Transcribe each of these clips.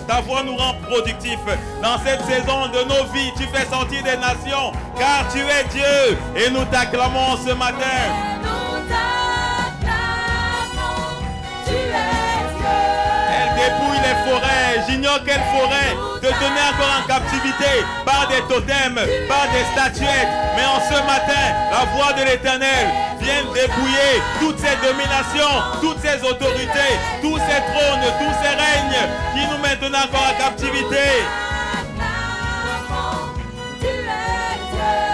Ta voix nous rend productifs. Dans cette saison de nos vies, tu fais sortir des nations, car tu es Dieu. Et nous t'acclamons ce matin. Nous t'acclamons, tu es Dieu. Elle dépouille les forêts. J'ignore quelle forêt te tenir encore en captivité par des totems, par des statuettes. Mais en ce matin, la voix de l'Éternel vient dépouiller toutes ces dominations, toutes ces autorités, tous ces trônes, tous ces règnes qui nous maintenent encore en captivité.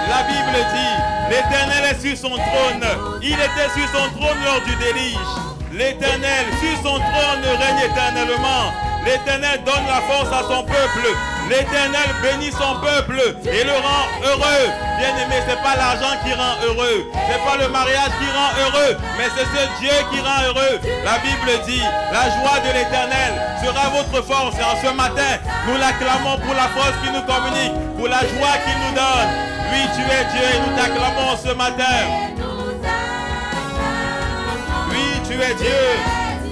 La Bible dit, l'Éternel est sur son trône. Il était sur son trône lors du déluge. L'Éternel sur son trône règne éternellement. L'Éternel donne la force à son peuple. L'Éternel bénit son peuple et le rend heureux. Bien-aimé, ce n'est pas l'argent qui rend heureux. Ce n'est pas le mariage qui rend heureux. Mais c'est ce Dieu qui rend heureux. La Bible dit, la joie de l'Éternel sera votre force. Et en ce matin, nous l'acclamons pour la force qu'il nous communique, pour la joie qu'il nous donne. Oui, tu es Dieu et nous t'acclamons ce matin. Oui, tu es Dieu.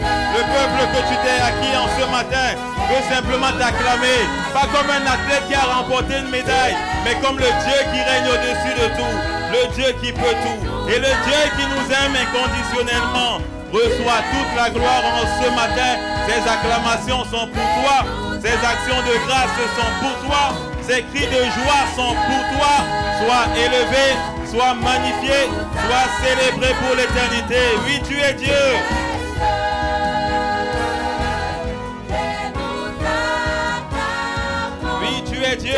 Le peuple que tu t'es acquis en ce matin veut simplement t'acclamer. Pas comme un athlète qui a remporté une médaille, mais comme le Dieu qui règne au-dessus de tout. Le Dieu qui peut tout. Et le Dieu qui nous aime inconditionnellement reçoit toute la gloire en ce matin. Ces acclamations sont pour toi. Ces actions de grâce sont pour toi. Ces cris de joie sont pour toi. Sois élevé, sois magnifié, sois célébré pour l'éternité. Oui, tu es Dieu. Oui, tu es Dieu.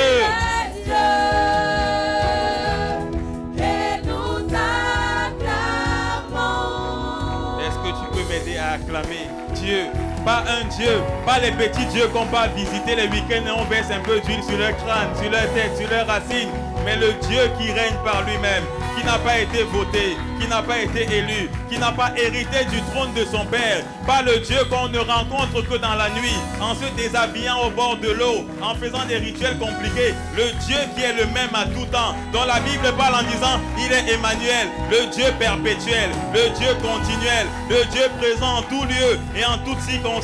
Est-ce que tu peux m'aider à acclamer Dieu? Pas un Dieu, pas les petits dieux qu'on va visiter les week-ends et on verse un peu d'huile sur leur crâne, sur leur tête, sur leurs racines, mais le Dieu qui règne par lui-même, qui n'a pas été voté, qui n'a pas été élu, qui n'a pas hérité du trône de son Père, pas le Dieu qu'on ne rencontre que dans la nuit, en se déshabillant au bord de l'eau, en faisant des rituels compliqués, le Dieu qui est le même à tout temps, dont la Bible parle en disant, il est Emmanuel, le Dieu perpétuel, le Dieu continuel, le Dieu présent en tout lieu et en toute circonstance.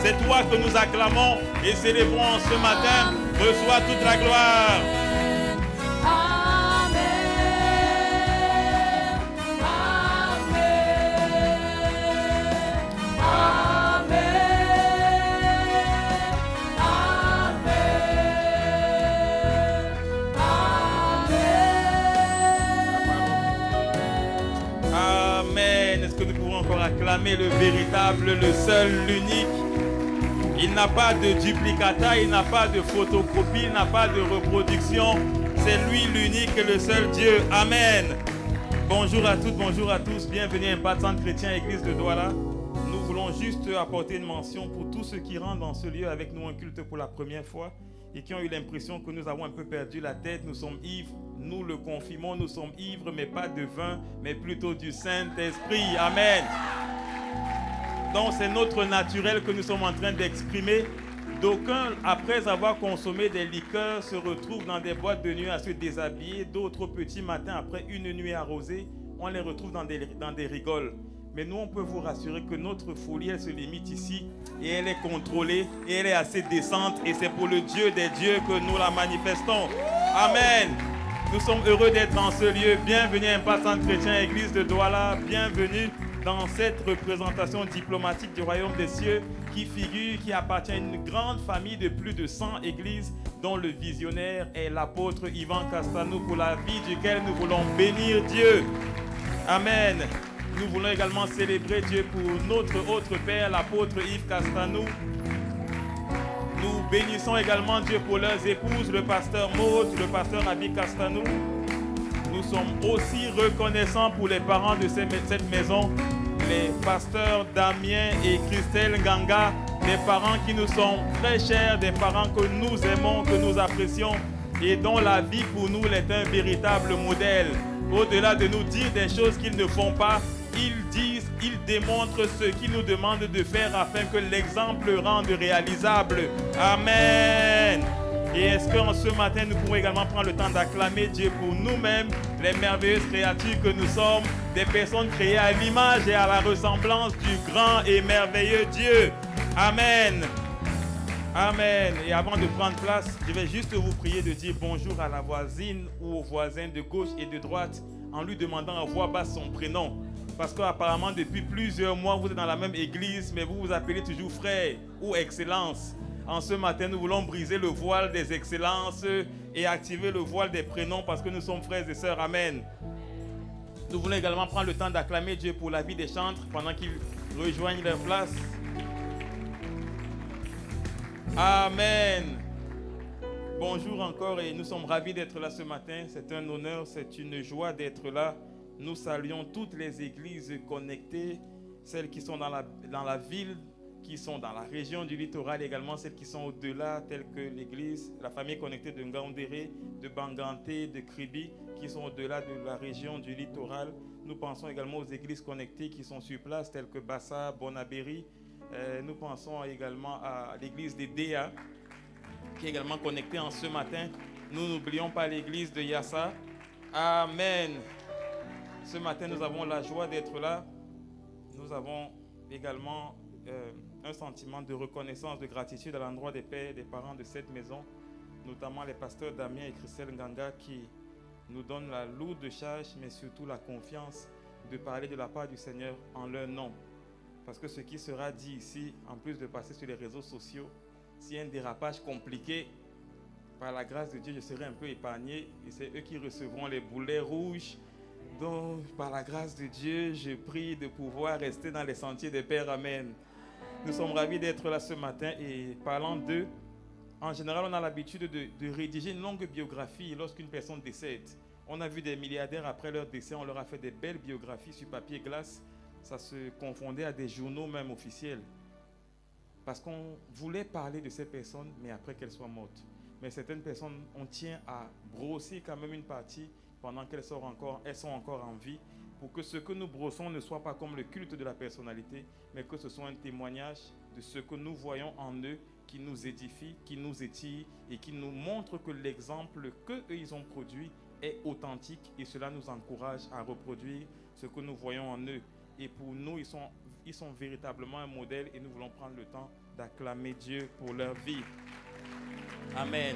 C'est toi que nous acclamons et célébrons ce matin. Reçois toute la gloire. Acclamer le véritable, le seul, l'unique. Il n'a pas de duplicata, il n'a pas de photocopie, il n'a pas de reproduction. C'est lui l'unique et le seul Dieu. Amen. Bonjour à toutes, bonjour à tous. Bienvenue à Impact Centre Chrétien, Église de Douala. Nous voulons juste apporter une mention pour tous ceux qui rentrent dans ce lieu avec nous en culte pour la première fois et qui ont eu l'impression que nous avons un peu perdu la tête. Nous sommes ivres, nous le confirmons, nous sommes ivres, mais pas de vin, mais plutôt du Saint-Esprit. Amen. Donc c'est notre naturel que nous sommes en train d'exprimer. D'aucuns, après avoir consommé des liqueurs, se retrouvent dans des boîtes de nuit à se déshabiller. D'autres, au petit matin, après une nuit arrosée, on les retrouve dans des rigoles. Mais nous, on peut vous rassurer que notre folie, elle se limite ici et elle est contrôlée et elle est assez décente. Et c'est pour le Dieu des dieux que nous la manifestons. Amen. Nous sommes heureux d'être en ce lieu. Bienvenue à Impact Centre Chrétien, Église de Douala. Bienvenue dans cette représentation diplomatique du royaume des cieux qui appartient à une grande famille de plus de 100 églises dont le visionnaire est l'apôtre Ivan Castanou, pour la vie duquel nous voulons bénir Dieu. Amen. Nous voulons également célébrer Dieu pour notre autre père, l'apôtre Yves Castanou. Nous bénissons également Dieu pour leurs épouses, le pasteur Maud, le pasteur Abi Castanou. Nous sommes aussi reconnaissants pour les parents de cette maison, les pasteurs Damien et Christelle Ganga, des parents qui nous sont très chers, des parents que nous aimons, que nous apprécions et dont la vie pour nous est un véritable modèle. Au-delà de nous dire des choses qu'ils ne font pas, ils démontrent ce qu'ils nous demandent de faire afin que l'exemple rende réalisable. Amen. Et est-ce qu'en ce matin, nous pourrons également prendre le temps d'acclamer Dieu pour nous-mêmes, les merveilleuses créatures que nous sommes, des personnes créées à l'image et à la ressemblance du grand et merveilleux Dieu. Amen. Amen. Et avant de prendre place, je vais juste vous prier de dire bonjour à la voisine ou au voisin de gauche et de droite en lui demandant à voix basse son prénom. Parce qu'apparemment, depuis plusieurs mois, vous êtes dans la même église, mais vous vous appelez toujours frère ou excellence. En ce matin, nous voulons briser le voile des excellences et activer le voile des prénoms parce que nous sommes frères et sœurs. Amen. Nous voulons également prendre le temps d'acclamer Dieu pour la vie des chantres pendant qu'ils rejoignent leur place. Amen. Bonjour encore et nous sommes ravis d'être là ce matin. C'est un honneur, c'est une joie d'être là. Nous saluons toutes les églises connectées, celles qui sont dans la ville, qui sont dans la région du littoral, également celles qui sont au-delà, telles que l'église, la famille connectée de Ngaoundéré, de Banganté, de Kribi, qui sont au-delà de la région du littoral. Nous pensons également aux églises connectées qui sont sur place, telles que Bassa, Bonabéry. Nous pensons également à l'église de Déa, qui est également connectée en ce matin. Nous n'oublions pas l'église de Yassa. Amen. Ce matin, nous avons la joie d'être là. Nous avons également un sentiment de reconnaissance, de gratitude à l'endroit des pères et des parents de cette maison, notamment les pasteurs Damien et Christelle Nganga qui nous donnent la lourde charge, mais surtout la confiance de parler de la part du Seigneur en leur nom. Parce que ce qui sera dit ici, en plus de passer sur les réseaux sociaux, s'il y a un dérapage compliqué, par la grâce de Dieu, je serai un peu épargné et c'est eux qui recevront les boulets rouges. Donc, par la grâce de Dieu, je prie de pouvoir rester dans les sentiers des Pères. Amen. Nous sommes ravis d'être là ce matin et parlant d'eux, en général, on a l'habitude de rédiger une longue biographie lorsqu'une personne décède. On a vu des milliardaires après leur décès, on leur a fait des belles biographies sur papier glace. Ça se confondait à des journaux même officiels. Parce qu'on voulait parler de ces personnes, mais après qu'elles soient mortes. Mais certaines personnes, on tient à brosser quand même une partie pendant qu'elles sont encore en vie, pour que ce que nous brossons ne soit pas comme le culte de la personnalité, mais que ce soit un témoignage de ce que nous voyons en eux, qui nous édifie, qui nous étire et qui nous montre que l'exemple qu'eux ils ont produit est authentique et cela nous encourage à reproduire ce que nous voyons en eux. Et pour nous, ils sont véritablement un modèle et nous voulons prendre le temps d'acclamer Dieu pour leur vie. Amen.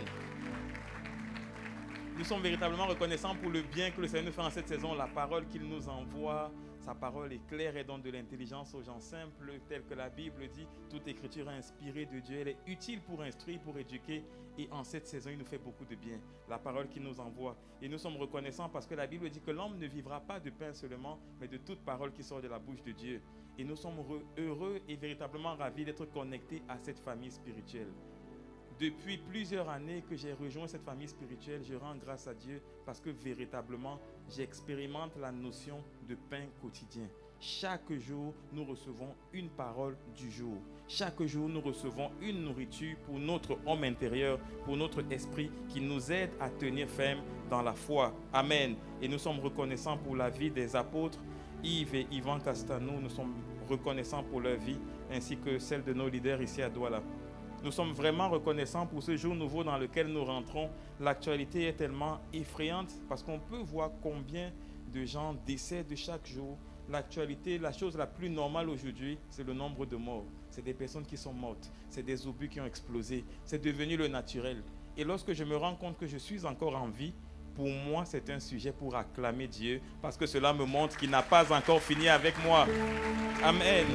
Nous sommes véritablement reconnaissants pour le bien que le Seigneur nous fait en cette saison. La parole qu'il nous envoie, sa parole est claire et donne de l'intelligence aux gens simples, tel que la Bible dit. Toute écriture inspirée de Dieu, elle est utile pour instruire, pour éduquer. Et en cette saison, il nous fait beaucoup de bien. La parole qu'il nous envoie. Et nous sommes reconnaissants parce que la Bible dit que l'homme ne vivra pas de pain seulement, mais de toute parole qui sort de la bouche de Dieu. Et nous sommes heureux et véritablement ravis d'être connectés à cette famille spirituelle. Depuis plusieurs années que j'ai rejoint cette famille spirituelle, je rends grâce à Dieu parce que véritablement, j'expérimente la notion de pain quotidien. Chaque jour, nous recevons une parole du jour. Chaque jour, nous recevons une nourriture pour notre homme intérieur, pour notre esprit, qui nous aide à tenir ferme dans la foi. Amen. Et nous sommes reconnaissants pour la vie des apôtres, Yves et Yvan Castano. Nous sommes reconnaissants pour leur vie, ainsi que celle de nos leaders ici à Douala. Nous sommes vraiment reconnaissants pour ce jour nouveau dans lequel nous rentrons. L'actualité est tellement effrayante parce qu'on peut voir combien de gens décèdent chaque jour. L'actualité, la chose la plus normale aujourd'hui, c'est le nombre de morts. C'est des personnes qui sont mortes. C'est des obus qui ont explosé. C'est devenu le naturel. Et lorsque je me rends compte que je suis encore en vie, pour moi, c'est un sujet pour acclamer Dieu parce que cela me montre qu'il n'a pas encore fini avec moi. Amen.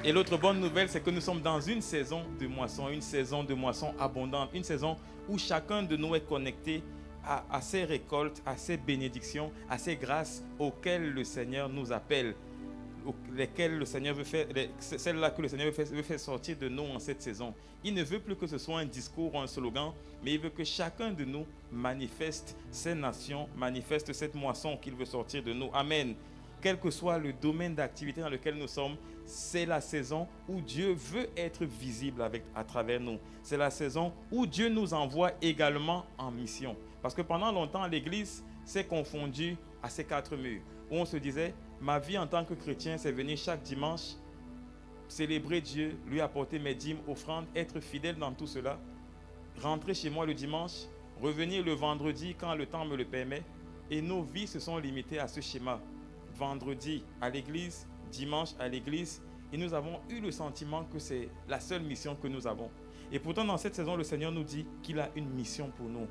Et l'autre bonne nouvelle, c'est que nous sommes dans une saison de moisson abondante, une saison où chacun de nous est connecté à ces récoltes, à ces bénédictions, à ces grâces auxquelles le Seigneur nous appelle, lesquelles le Seigneur veut faire, celles-là que le Seigneur veut faire sortir de nous en cette saison. Il ne veut plus que ce soit un discours ou un slogan, mais il veut que chacun de nous manifeste ces nations, manifeste cette moisson qu'il veut sortir de nous. Amen. Quel que soit le domaine d'activité dans lequel nous sommes, c'est la saison où Dieu veut être visible à travers nous. C'est la saison où Dieu nous envoie également en mission. Parce que pendant longtemps, l'Église s'est confondue à ces quatre murs. Où on se disait, ma vie en tant que chrétien, c'est venir chaque dimanche, célébrer Dieu, lui apporter mes dîmes, offrandes, être fidèle dans tout cela, rentrer chez moi le dimanche, revenir le vendredi quand le temps me le permet. Et nos vies se sont limitées à ce schéma. Vendredi à l'église, dimanche à l'église Et nous avons eu le sentiment que c'est la seule mission que nous avons. Et pourtant, dans cette saison, le Seigneur nous dit qu'il a une mission pour nous.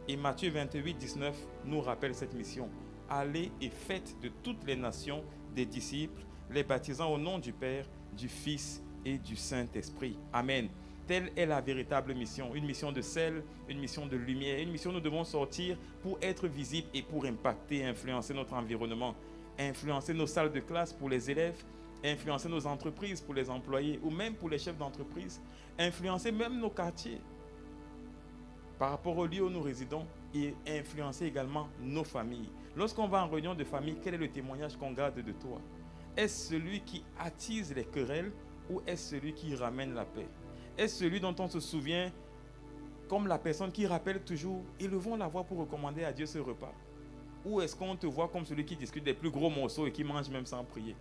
Et Matthieu 28, 19 nous rappelle cette mission. Allez et faites de toutes les nations des disciples, les baptisant au nom du Père, du Fils et du Saint-Esprit. Amen. Telle est la véritable mission. Une mission de sel, une mission de lumière, une mission où nous devons sortir pour être visibles et pour impacter, influencer notre environnement, influencer nos salles de classe pour les élèves, influencer nos entreprises pour les employés ou même pour les chefs d'entreprise, influencer même nos quartiers par rapport au lieu où nous résidons et influencer également nos familles. Lorsqu'on va en réunion de famille, quel est le témoignage qu'on garde de toi? Est-ce celui qui attise les querelles ou est-ce celui qui ramène la paix? Est-ce celui dont on se souvient comme la personne qui rappelle toujours « élevons la voix pour recommander à Dieu ce repas » ou est-ce qu'on te voit comme celui qui discute des plus gros morceaux et qui mange même sans prier?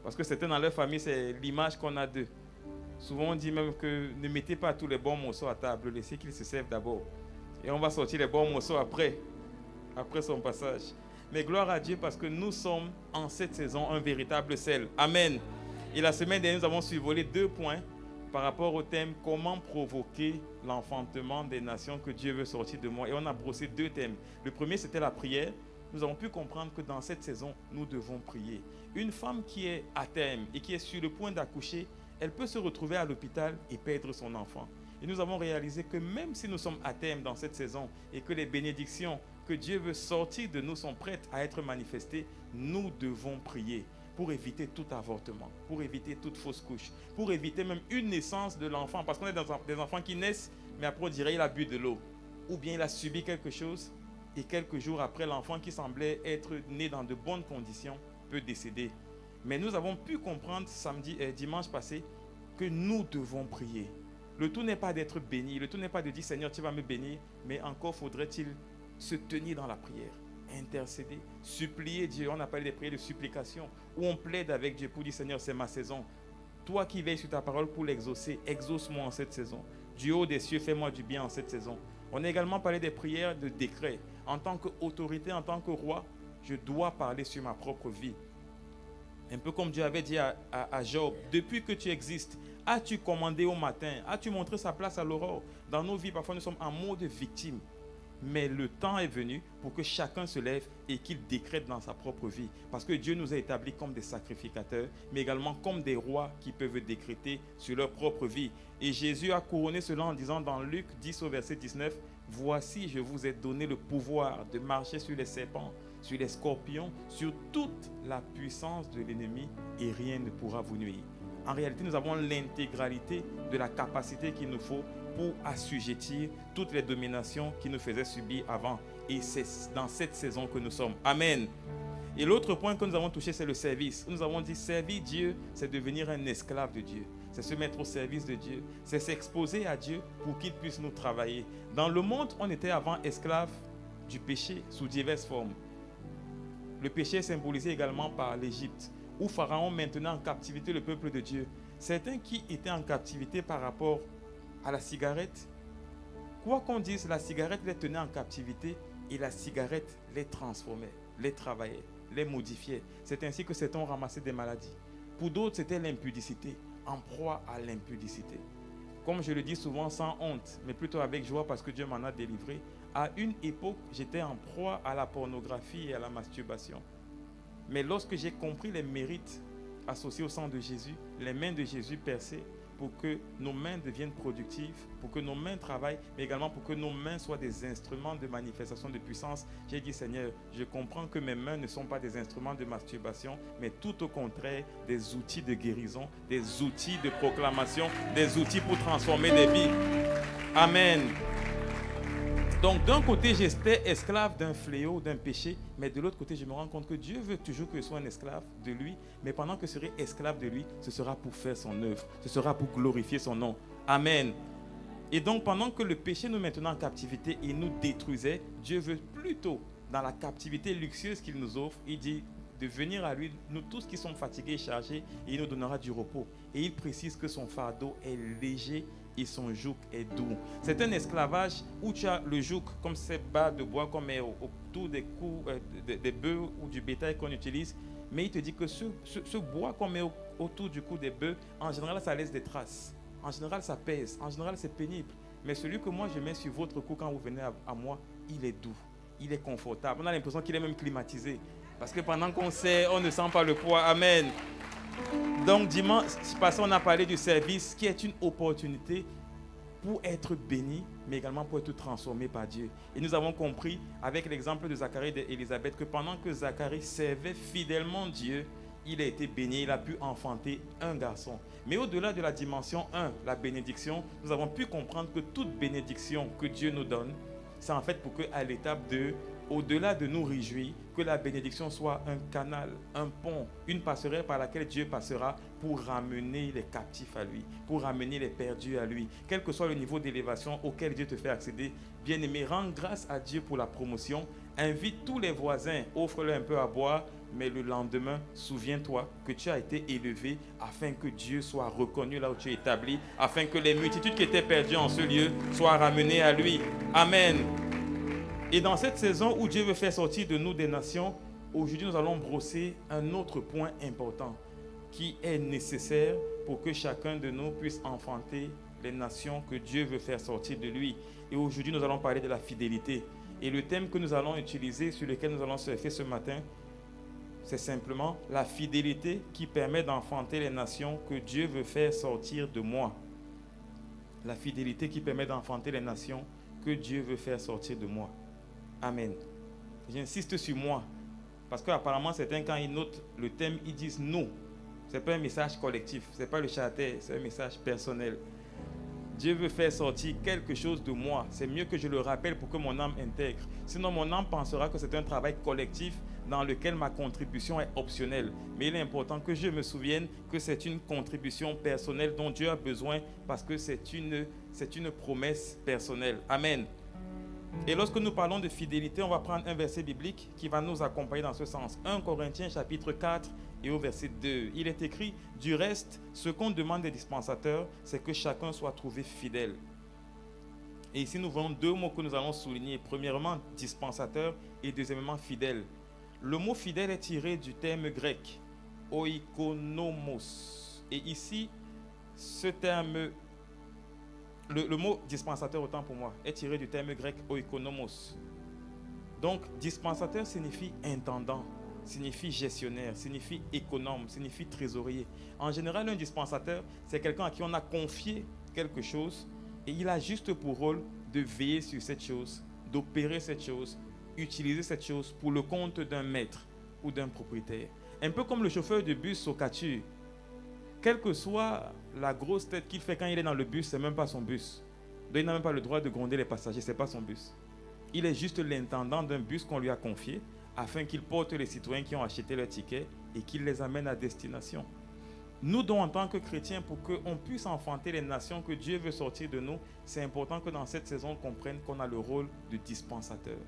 Parce que certains dans leur famille, c'est l'image qu'on a d'eux. Souvent, on dit même que ne mettez pas tous les bons morceaux à table, laissez qu'ils se servent d'abord. Et on va sortir les bons morceaux après son passage. Mais gloire à Dieu parce que nous sommes en cette saison un véritable sel. Amen. Et la semaine dernière, nous avons survolé 2 points par rapport au thème « Comment provoquer l'enfantement des nations que Dieu veut sortir de moi ?» Et on a brossé 2 thèmes. Le premier, c'était la prière. Nous avons pu comprendre que dans cette saison, nous devons prier. Une femme qui est à terme et qui est sur le point d'accoucher, elle peut se retrouver à l'hôpital et perdre son enfant. Et nous avons réalisé que même si nous sommes à terme dans cette saison et que les bénédictions que Dieu veut sortir de nous sont prêtes à être manifestées, nous devons prier pour éviter tout avortement, pour éviter toute fausse couche, pour éviter même une naissance de l'enfant. Parce qu'on est dans des enfants qui naissent, mais après on dirait qu'il a bu de l'eau. Ou bien il a subi quelque chose et quelques jours après, l'enfant qui semblait être né dans de bonnes conditions peut décéder. Mais nous avons pu comprendre dimanche passé que nous devons prier. Le tout n'est pas d'être béni, le tout n'est pas de dire Seigneur tu vas me bénir, mais encore faudrait-il se tenir dans la prière, intercéder, supplier Dieu. On a parlé des prières de supplication où on plaide avec Dieu pour dire Seigneur c'est ma saison. Toi qui veilles sur ta parole pour l'exaucer, exauce-moi en cette saison. Du haut des cieux, fais-moi du bien en cette saison. On a également parlé des prières de décret. En tant qu'autorité, en tant que roi, je dois parler sur ma propre vie. Un peu comme Dieu avait dit à Job, depuis que tu existes, as-tu commandé au matin, as-tu montré sa place à l'aurore? Dans nos vies, parfois nous sommes en mode victime. Mais le temps est venu pour que chacun se lève et qu'il décrète dans sa propre vie. Parce que Dieu nous a établis comme des sacrificateurs, mais également comme des rois qui peuvent décréter sur leur propre vie. Et Jésus a couronné cela en disant dans Luc 10 au verset 19, « Voici, je vous ai donné le pouvoir de marcher sur les serpents, sur les scorpions, sur toute la puissance de l'ennemi et rien ne pourra vous nuire. » En réalité, nous avons l'intégralité de la capacité qu'il nous faut pour assujettir toutes les dominations qui nous faisaient subir avant. Et c'est dans cette saison que nous sommes. Amen. Et l'autre point que nous avons touché, c'est le service. Nous avons dit, servir Dieu, c'est devenir un esclave de Dieu. C'est se mettre au service de Dieu. C'est s'exposer à Dieu pour qu'il puisse nous travailler. Dans le monde, on était avant esclaves du péché sous diverses formes. Le péché est symbolisé également par l'Égypte, où Pharaon maintenait en captivité le peuple de Dieu. Certains qui étaient en captivité par rapport à la cigarette, quoi qu'on dise, la cigarette les tenait en captivité et la cigarette les transformait, les travaillait, les modifiait. C'est ainsi que certains ont ramassé des maladies. Pour d'autres, c'était l'impudicité, en proie à l'impudicité. Comme je le dis souvent, sans honte, mais plutôt avec joie parce que Dieu m'en a délivré. À une époque, j'étais en proie à la pornographie et à la masturbation. Mais lorsque j'ai compris les mérites associés au sang de Jésus, les mains de Jésus percées, pour que nos mains deviennent productives, pour que nos mains travaillent, mais également pour que nos mains soient des instruments de manifestation de puissance. J'ai dit, Seigneur, je comprends que mes mains ne sont pas des instruments de masturbation, mais tout au contraire, des outils de guérison, des outils de proclamation, des outils pour transformer des vies. Amen. Donc d'un côté, j'étais esclave d'un fléau, d'un péché, mais de l'autre côté, je me rends compte que Dieu veut toujours que je sois un esclave de lui, mais pendant que je serai esclave de lui, ce sera pour faire son œuvre, ce sera pour glorifier son nom. Amen. Et donc pendant que le péché nous maintenait en captivité et nous détruisait, Dieu veut plutôt, dans la captivité luxueuse qu'il nous offre, il dit de venir à lui, nous tous qui sommes fatigués et chargés, et il nous donnera du repos. Et il précise que son fardeau est léger et son joug est doux. C'est un esclavage où tu as le joug comme ces barres de bois qu'on met autour des coups des bœufs ou du bétail qu'on utilise. Mais il te dit que ce bois qu'on met autour du cou des bœufs, en général, ça laisse des traces. En général, ça pèse. En général, c'est pénible. Mais celui que moi, je mets sur votre cou quand vous venez à moi, il est doux. Il est confortable. On a l'impression qu'il est même climatisé. Parce que pendant qu'on sait, on ne sent pas le poids. Amen. Donc, dimanche passé, on a parlé du service qui est une opportunité pour être béni, mais également pour être transformé par Dieu. Et nous avons compris, avec l'exemple de Zacharie et d'Élisabeth, que pendant que Zacharie servait fidèlement Dieu, il a été béni, il a pu enfanter un garçon. Mais au-delà de la dimension 1, la bénédiction, nous avons pu comprendre que toute bénédiction que Dieu nous donne, c'est en fait pour qu'à l'étape 2, au-delà de nous réjouir, que la bénédiction soit un canal, un pont, une passerelle par laquelle Dieu passera pour ramener les captifs à lui, pour ramener les perdus à lui. Quel que soit le niveau d'élévation auquel Dieu te fait accéder, bien-aimé, rends grâce à Dieu pour la promotion. Invite tous les voisins, offre-leur un peu à boire, mais le lendemain, souviens-toi que tu as été élevé afin que Dieu soit reconnu là où tu es établi, afin que les multitudes qui étaient perdues en ce lieu soient ramenées à lui. Amen. Et dans cette saison où Dieu veut faire sortir de nous des nations, aujourd'hui nous allons brosser un autre point important qui est nécessaire pour que chacun de nous puisse enfanter les nations que Dieu veut faire sortir de lui. Et aujourd'hui nous allons parler de la fidélité. Et le thème que nous allons utiliser, sur lequel nous allons surfer ce matin, c'est simplement la fidélité qui permet d'enfanter les nations que Dieu veut faire sortir de moi. La fidélité qui permet d'enfanter les nations que Dieu veut faire sortir de moi. Amen. J'insiste sur moi, parce qu'apparemment certains, quand ils notent le thème, ils disent nous. Ce n'est pas un message collectif, ce n'est pas le charter, c'est un message personnel. Dieu veut faire sortir quelque chose de moi. C'est mieux que je le rappelle pour que mon âme intègre. Sinon, mon âme pensera que c'est un travail collectif dans lequel ma contribution est optionnelle. Mais il est important que je me souvienne que c'est une contribution personnelle dont Dieu a besoin parce que c'est une promesse personnelle. Amen. Et lorsque nous parlons de fidélité, on va prendre un verset biblique qui va nous accompagner dans ce sens. 1 Corinthiens chapitre 4 et au verset 2. Il est écrit, du reste, ce qu'on demande des dispensateurs, c'est que chacun soit trouvé fidèle. Et ici, nous voyons deux mots que nous allons souligner. Premièrement, dispensateur et deuxièmement, fidèle. Le mot fidèle est tiré du terme grec, oikonomos. Et ici, ce terme... Le mot dispensateur, autant pour moi, est tiré du terme grec oikonomos. Donc, dispensateur signifie intendant, signifie gestionnaire, signifie économe, signifie trésorier. En général, un dispensateur, c'est quelqu'un à qui on a confié quelque chose et il a juste pour rôle de veiller sur cette chose, d'opérer cette chose, utiliser cette chose pour le compte d'un maître ou d'un propriétaire. Un peu comme le chauffeur de bus au voiture. Quelle que soit la grosse tête qu'il fait quand il est dans le bus, ce n'est même pas son bus. Donc il n'a même pas le droit de gronder les passagers, ce n'est pas son bus. Il est juste l'intendant d'un bus qu'on lui a confié afin qu'il porte les citoyens qui ont acheté leur ticket et qu'il les amène à destination. Nous donc en tant que chrétiens, pour qu'on puisse enfanter les nations que Dieu veut sortir de nous, c'est important que dans cette saison on comprenne qu'on a le rôle de dispensateur,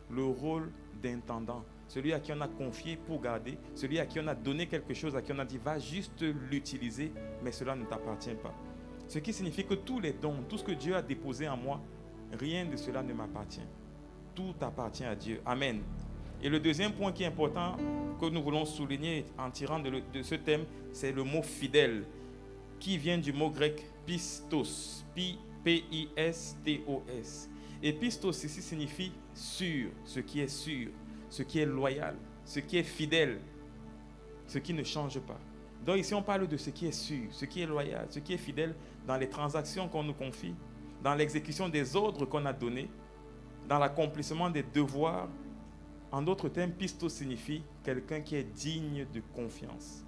le rôle d'intendant. Celui à qui on a confié pour garder, celui à qui on a donné quelque chose, à qui on a dit va juste l'utiliser, mais cela ne t'appartient pas. Ce qui signifie que tous les dons, tout ce que Dieu a déposé en moi, rien de cela ne m'appartient. Tout appartient à Dieu. Amen. Et le deuxième point qui est important que nous voulons souligner en tirant de ce thème, c'est le mot fidèle, qui vient du mot grec pistos, P-I-S-T-O-S. Et pistos ici signifie sûr, ce qui est sûr, ce qui est loyal, ce qui est fidèle, ce qui ne change pas. Donc ici on parle de ce qui est sûr, ce qui est loyal, ce qui est fidèle dans les transactions qu'on nous confie, dans l'exécution des ordres qu'on a donnés, dans l'accomplissement des devoirs. En d'autres termes, pistos signifie quelqu'un qui est digne de confiance.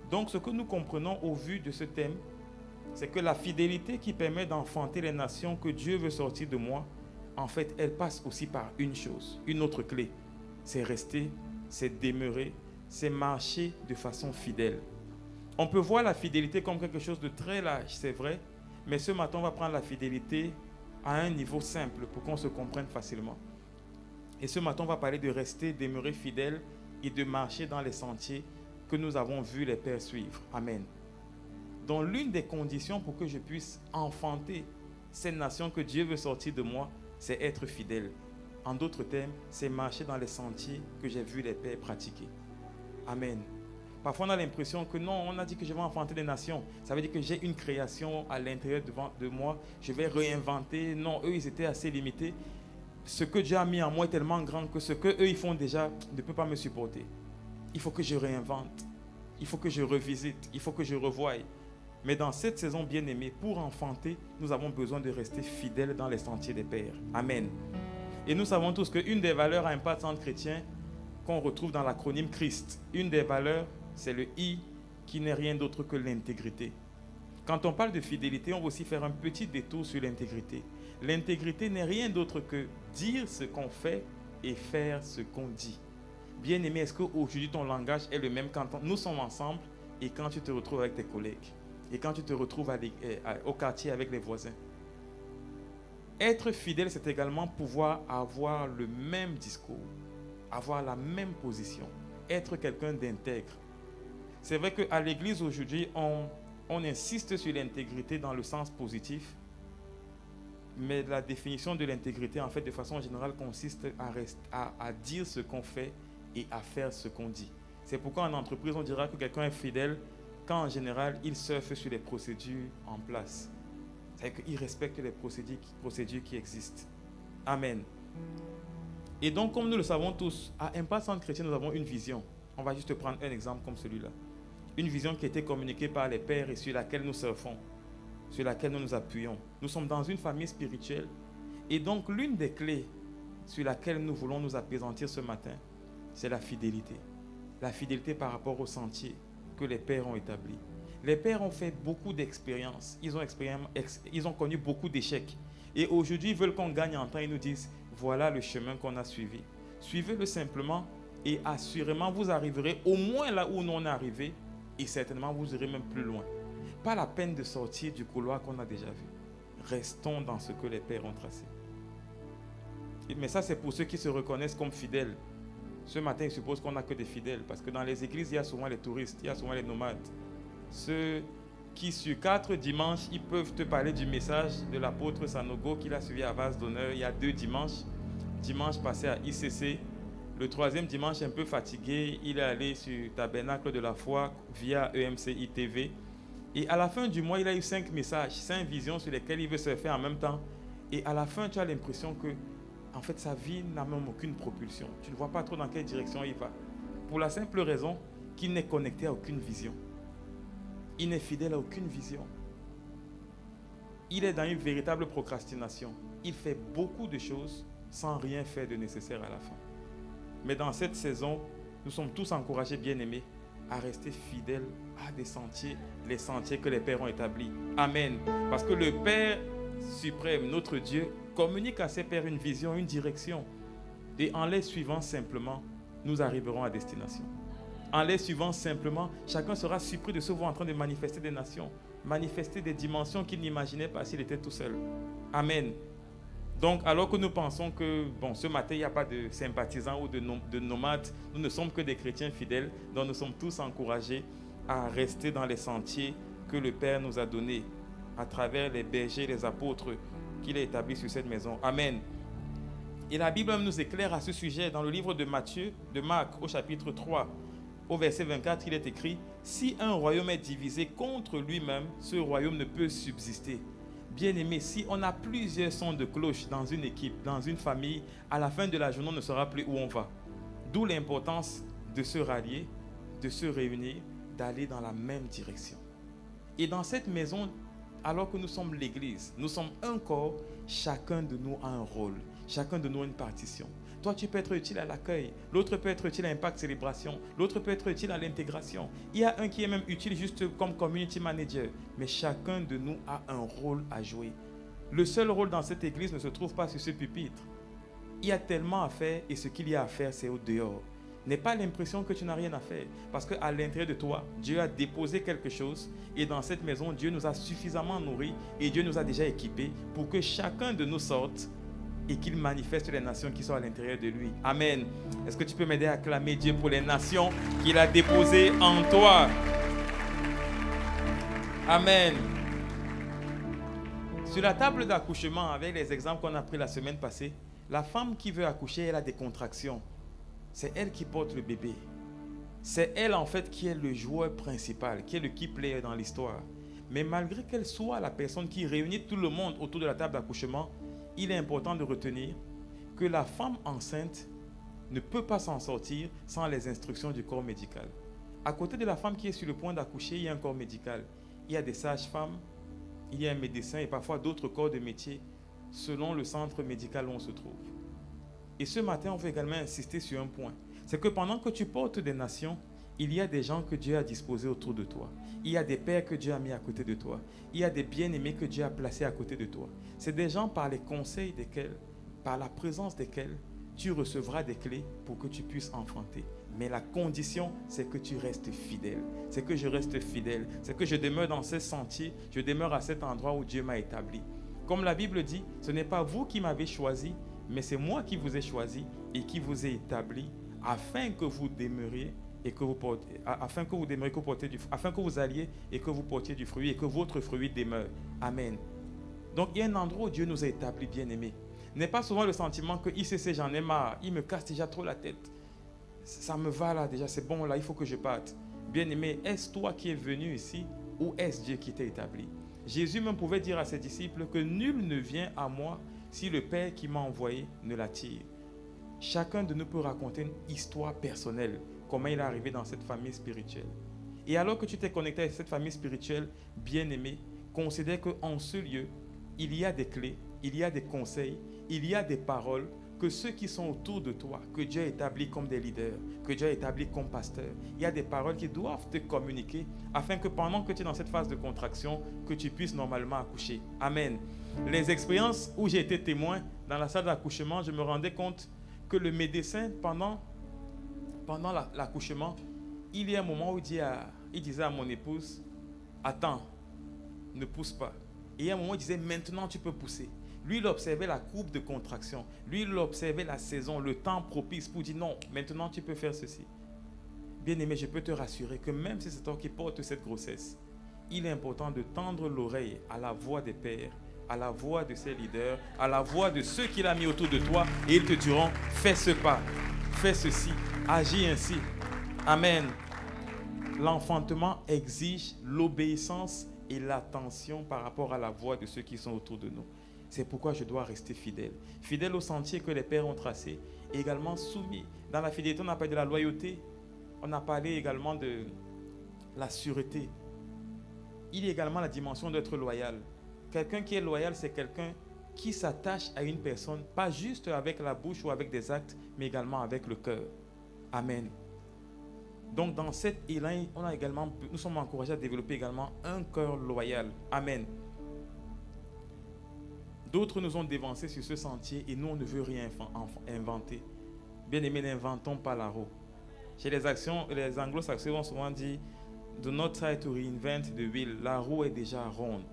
Donc ce que nous comprenons au vu de ce thème, c'est que la fidélité qui permet d'enfanter les nations que Dieu veut sortir de moi, en fait, elle passe aussi par une chose, une autre clé. C'est rester, c'est demeurer, c'est marcher de façon fidèle. On peut voir la fidélité comme quelque chose de très large, c'est vrai, mais ce matin, on va prendre la fidélité à un niveau simple pour qu'on se comprenne facilement. Et ce matin, on va parler de rester, demeurer fidèle et de marcher dans les sentiers que nous avons vu les pères suivre. Amen. Donc, l'une des conditions pour que je puisse enfanter cette nation que Dieu veut sortir de moi, c'est être fidèle. En d'autres termes, c'est marcher dans les sentiers que j'ai vu les pères pratiquer. Amen. Parfois, on a l'impression que non, on a dit que je vais enfanter des nations. Ça veut dire que j'ai une création à l'intérieur de moi. Je vais réinventer. Non, eux, ils étaient assez limités. Ce que Dieu a mis en moi est tellement grand que ce qu'eux, ils font déjà ne peut pas me supporter. Il faut que je réinvente. Il faut que je revisite. Il faut que je revoie. Mais dans cette saison bien-aimée, pour enfanter, nous avons besoin de rester fidèles dans les sentiers des pères. Amen. Et nous savons tous qu'une des valeurs à Impact Centre Chrétien qu'on retrouve dans l'acronyme Christ, une des valeurs, c'est le I, qui n'est rien d'autre que l'intégrité. Quand on parle de fidélité, on va aussi faire un petit détour sur l'intégrité. L'intégrité n'est rien d'autre que dire ce qu'on fait et faire ce qu'on dit. Bien-aimé, est-ce qu'aujourd'hui ton langage est le même quand nous sommes ensemble et quand tu te retrouves avec tes collègues et quand tu te retrouves au quartier avec les voisins? Être fidèle, c'est également pouvoir avoir le même discours, avoir la même position, être quelqu'un d'intègre. C'est vrai qu'à l'église aujourd'hui, on insiste sur l'intégrité dans le sens positif, mais la définition de l'intégrité, en fait, de façon générale, consiste à dire ce qu'on fait et à faire ce qu'on dit. C'est pourquoi en entreprise, on dira que quelqu'un est fidèle quand, en général, il surfe sur les procédures en place. C'est-à-dire qu'il respecte les procédures qui existent. Amen. Et donc, comme nous le savons tous, à Impact Centre Chrétien, nous avons une vision. On va juste prendre un exemple comme celui-là. Une vision qui a été communiquée par les pères et sur laquelle nous surfons, sur laquelle nous nous appuyons. Nous sommes dans une famille spirituelle. Et donc, l'une des clés sur laquelle nous voulons nous appesantir ce matin, c'est la fidélité. La fidélité par rapport au sentier que les pères ont établi. Les pères ont fait beaucoup d'expériences. Ils ont connu beaucoup d'échecs. Et aujourd'hui, ils veulent qu'on gagne en temps. Ils nous disent, voilà le chemin qu'on a suivi. Suivez-le simplement et assurément, vous arriverez au moins là où nous on est arrivé et certainement, vous irez même plus loin. Pas la peine de sortir du couloir qu'on a déjà vu. Restons dans ce que les pères ont tracé. Mais ça, c'est pour ceux qui se reconnaissent comme fidèles. Ce matin, ils supposent qu'on n'a que des fidèles parce que dans les églises, il y a souvent les touristes, il y a souvent les nomades. Ceux qui, sur 4 dimanches, ils peuvent te parler du message de l'apôtre Sanogo qu'il a suivi à Vase d'Honneur il y a 2 dimanches. Dimanche passé à ICC. Le 3e dimanche, un peu fatigué, il est allé sur Tabernacle de la Foi via EMCI TV. Et à la fin du mois, il a eu 5 messages, 5 visions sur lesquelles il veut se faire en même temps. Et à la fin, tu as l'impression que, en fait, sa vie n'a même aucune propulsion. Tu ne vois pas trop dans quelle direction il va. Pour la simple raison qu'il n'est connecté à aucune vision. Il n'est fidèle à aucune vision. Il est dans une véritable procrastination. Il fait beaucoup de choses sans rien faire de nécessaire à la fin. Mais dans cette saison, nous sommes tous encouragés, bien-aimés, à rester fidèles à des sentiers, les sentiers que les pères ont établis. Amen. Parce que le Père suprême, notre Dieu, communique à ses pères une vision, une direction. Et en les suivant simplement, nous arriverons à destination. En les suivant simplement, chacun sera surpris de se voir en train de manifester des nations, manifester des dimensions qu'il n'imaginait pas s'il était tout seul. Amen. Donc, alors que nous pensons que, ce matin, il n'y a pas de sympathisants ou de nomades, nous ne sommes que des chrétiens fidèles, donc nous sommes tous encouragés à rester dans les sentiers que le Père nous a donnés à travers les bergers, les apôtres qu'il a établis sur cette maison. Amen. Et la Bible nous éclaire à ce sujet dans le livre de Marc, au chapitre 3, au verset 24, il est écrit « Si un royaume est divisé contre lui-même, ce royaume ne peut subsister. » Bien-aimé, si on a plusieurs sons de cloche dans une équipe, dans une famille, à la fin de la journée, on ne saura plus où on va. D'où l'importance de se rallier, de se réunir, d'aller dans la même direction. Et dans cette maison, alors que nous sommes l'Église, nous sommes un corps, chacun de nous a un rôle, chacun de nous a une partition. Toi, tu peux être utile à l'accueil, l'autre peut être utile à Impact Célébration, l'autre peut être utile à l'intégration. Il y a un qui est même utile juste comme community manager, mais chacun de nous a un rôle à jouer. Le seul rôle dans cette église ne se trouve pas sur ce pupitre. Il y a tellement à faire et ce qu'il y a à faire, c'est au dehors. N'aie pas l'impression que tu n'as rien à faire, parce qu'à l'intérieur de toi, Dieu a déposé quelque chose et dans cette maison, Dieu nous a suffisamment nourris et Dieu nous a déjà équipés pour que chacun de nous sorte et qu'il manifeste les nations qui sont à l'intérieur de lui. Amen. Est-ce que tu peux m'aider à acclamer Dieu pour les nations qu'il a déposées en toi? Amen. Sur la table d'accouchement, avec les exemples qu'on a pris la semaine passée, la femme qui veut accoucher, elle a des contractions. C'est elle qui porte le bébé. C'est elle en fait qui est le joueur principal, qui est le key player dans l'histoire. Mais malgré qu'elle soit la personne qui réunit tout le monde autour de la table d'accouchement, il est important de retenir que la femme enceinte ne peut pas s'en sortir sans les instructions du corps médical. À côté de la femme qui est sur le point d'accoucher, il y a un corps médical. Il y a des sages-femmes, il y a un médecin et parfois d'autres corps de métier selon le centre médical où on se trouve. Et ce matin, on veut également insister sur un point. C'est que pendant que tu portes des nations, il y a des gens que Dieu a disposés autour de toi. Il y a des pères que Dieu a mis à côté de toi. Il y a des bien-aimés que Dieu a placés à côté de toi. C'est des gens par les conseils desquels, par la présence desquels, tu recevras des clés pour que tu puisses enfanter. Mais la condition, c'est que tu restes fidèle. C'est que je reste fidèle. C'est que je demeure dans ce sentier. Je demeure à cet endroit où Dieu m'a établi. Comme la Bible dit, ce n'est pas vous qui m'avez choisi, mais c'est moi qui vous ai choisi et qui vous ai établi afin que vous demeuriez et que vous portiez, afin que vous demeuriez, que vous portiez afin que vous alliez et que vous portiez du fruit et que votre fruit demeure. Amen. Donc il y a un endroit où Dieu nous a établis, bien-aimés. N'est pas souvent le sentiment que ICC, j'en ai marre, il me casse déjà trop la tête. Ça me va là déjà, c'est bon là, il faut que je parte. Bien-aimé, est-ce toi qui es venu ici ou est-ce Dieu qui t'a établi? Jésus même pouvait dire à ses disciples que nul ne vient à moi si le Père qui m'a envoyé ne l'attire. Chacun de nous peut raconter une histoire personnelle, comment il est arrivé dans cette famille spirituelle. Et alors que tu t'es connecté à cette famille spirituelle, bien-aimé, considère qu'en ce lieu, il y a des clés, il y a des conseils, il y a des paroles que ceux qui sont autour de toi, que Dieu a établis comme des leaders, que Dieu a établis comme pasteurs, il y a des paroles qui doivent te communiquer afin que pendant que tu es dans cette phase de contraction, que tu puisses normalement accoucher. Amen. Les expériences où j'ai été témoin dans la salle d'accouchement, je me rendais compte que le médecin, pendant l'accouchement, il y a un moment où il disait à mon épouse, attends, ne pousse pas. Et il y a un moment où il disait, maintenant tu peux pousser. Lui, il observait la courbe de contraction. Lui, il observait la saison, le temps propice pour dire non, maintenant tu peux faire ceci. Bien-aimé, je peux te rassurer que même si c'est toi qui portes cette grossesse, il est important de tendre l'oreille à la voix des pères, à la voix de ses leaders, à la voix de ceux qu'il a mis autour de toi et ils te diront, fais ce pas, fais ceci, agis ainsi. Amen. L'enfantement exige l'obéissance et l'attention par rapport à la voix de ceux qui sont autour de nous. C'est pourquoi je dois rester fidèle. Fidèle au sentier que les pères ont tracé et également soumis. Dans la fidélité, on a parlé de la loyauté. On a parlé également de la sûreté. Il y a également la dimension d'être loyal. Quelqu'un qui est loyal, c'est quelqu'un qui s'attache à une personne, pas juste avec la bouche ou avec des actes, mais également avec le cœur. Amen. Donc dans cet élan, nous sommes encouragés à développer également un cœur loyal. Amen. D'autres nous ont dévancés sur ce sentier et nous, on ne veut rien inventer. Bien aimé, n'inventons pas la roue. Chez les anglo-saxons ont souvent dit « Do not try to reinvent the wheel ». La roue est déjà ronde.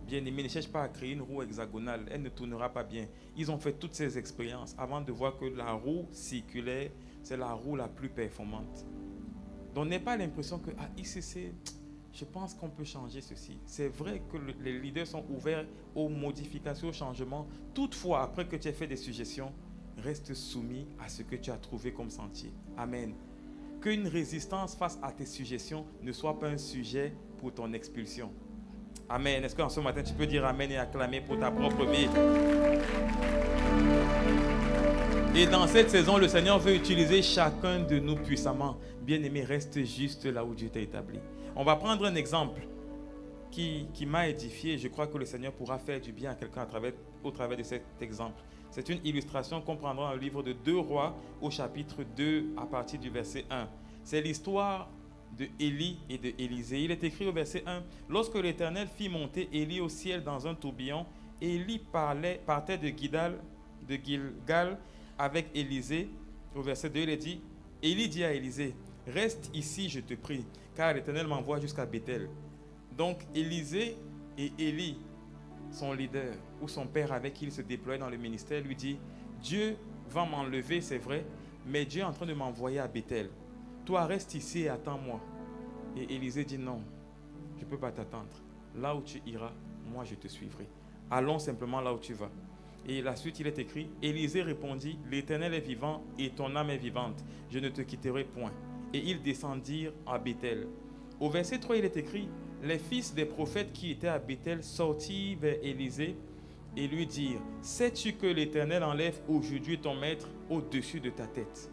Bien aimé, ne cherche pas à créer une roue hexagonale. Elle ne tournera pas bien. Ils ont fait toutes ces expériences avant de voir que la roue circulaire, c'est la roue la plus performante. Donc n'aie pas l'impression que ICC, je pense qu'on peut changer ceci. C'est vrai que les leaders sont ouverts aux modifications, aux changements. Toutefois, après que tu aies fait des suggestions, reste soumis à ce que tu as trouvé comme sentier. Amen. Qu'une résistance face à tes suggestions ne soit pas un sujet pour ton expulsion. Amen. Est-ce qu'en ce matin, tu peux dire Amen et acclamer pour ta propre vie? Et dans cette saison, le Seigneur veut utiliser chacun de nous puissamment. Bien-aimé, reste juste là où Dieu t'a établi. On va prendre un exemple qui m'a édifié. Je crois que le Seigneur pourra faire du bien à quelqu'un au travers de cet exemple. C'est une illustration qu'on prendra dans le livre de 2 Rois au chapitre 2 à partir du verset 1. C'est l'histoire de Élie et de Élisée. Il est écrit au verset 1. Lorsque l'Éternel fit monter Élie au ciel dans un tourbillon, Élie partait de Gilgal avec Élisée. Au verset 2, il est dit, Élie dit à Élisée, reste ici, je te prie, car l'Éternel m'envoie jusqu'à Bethel. Donc Élisée et Élie, son leader, ou son père avec qui il se déployait dans le ministère, lui dit, Dieu va m'enlever, c'est vrai, mais Dieu est en train de m'envoyer à Bethel. Toi, reste ici et attends-moi. Et Élisée dit, non, je ne peux pas t'attendre. Là où tu iras, moi je te suivrai. Allons simplement là où tu vas. Et la suite, il est écrit, Élisée répondit, l'Éternel est vivant et ton âme est vivante. Je ne te quitterai point. et ils descendirent à Béthel. Au verset 3, il est écrit, les fils des prophètes qui étaient à Béthel sortirent vers Élisée et lui dirent, sais-tu que l'Éternel enlève aujourd'hui ton maître au-dessus de ta tête?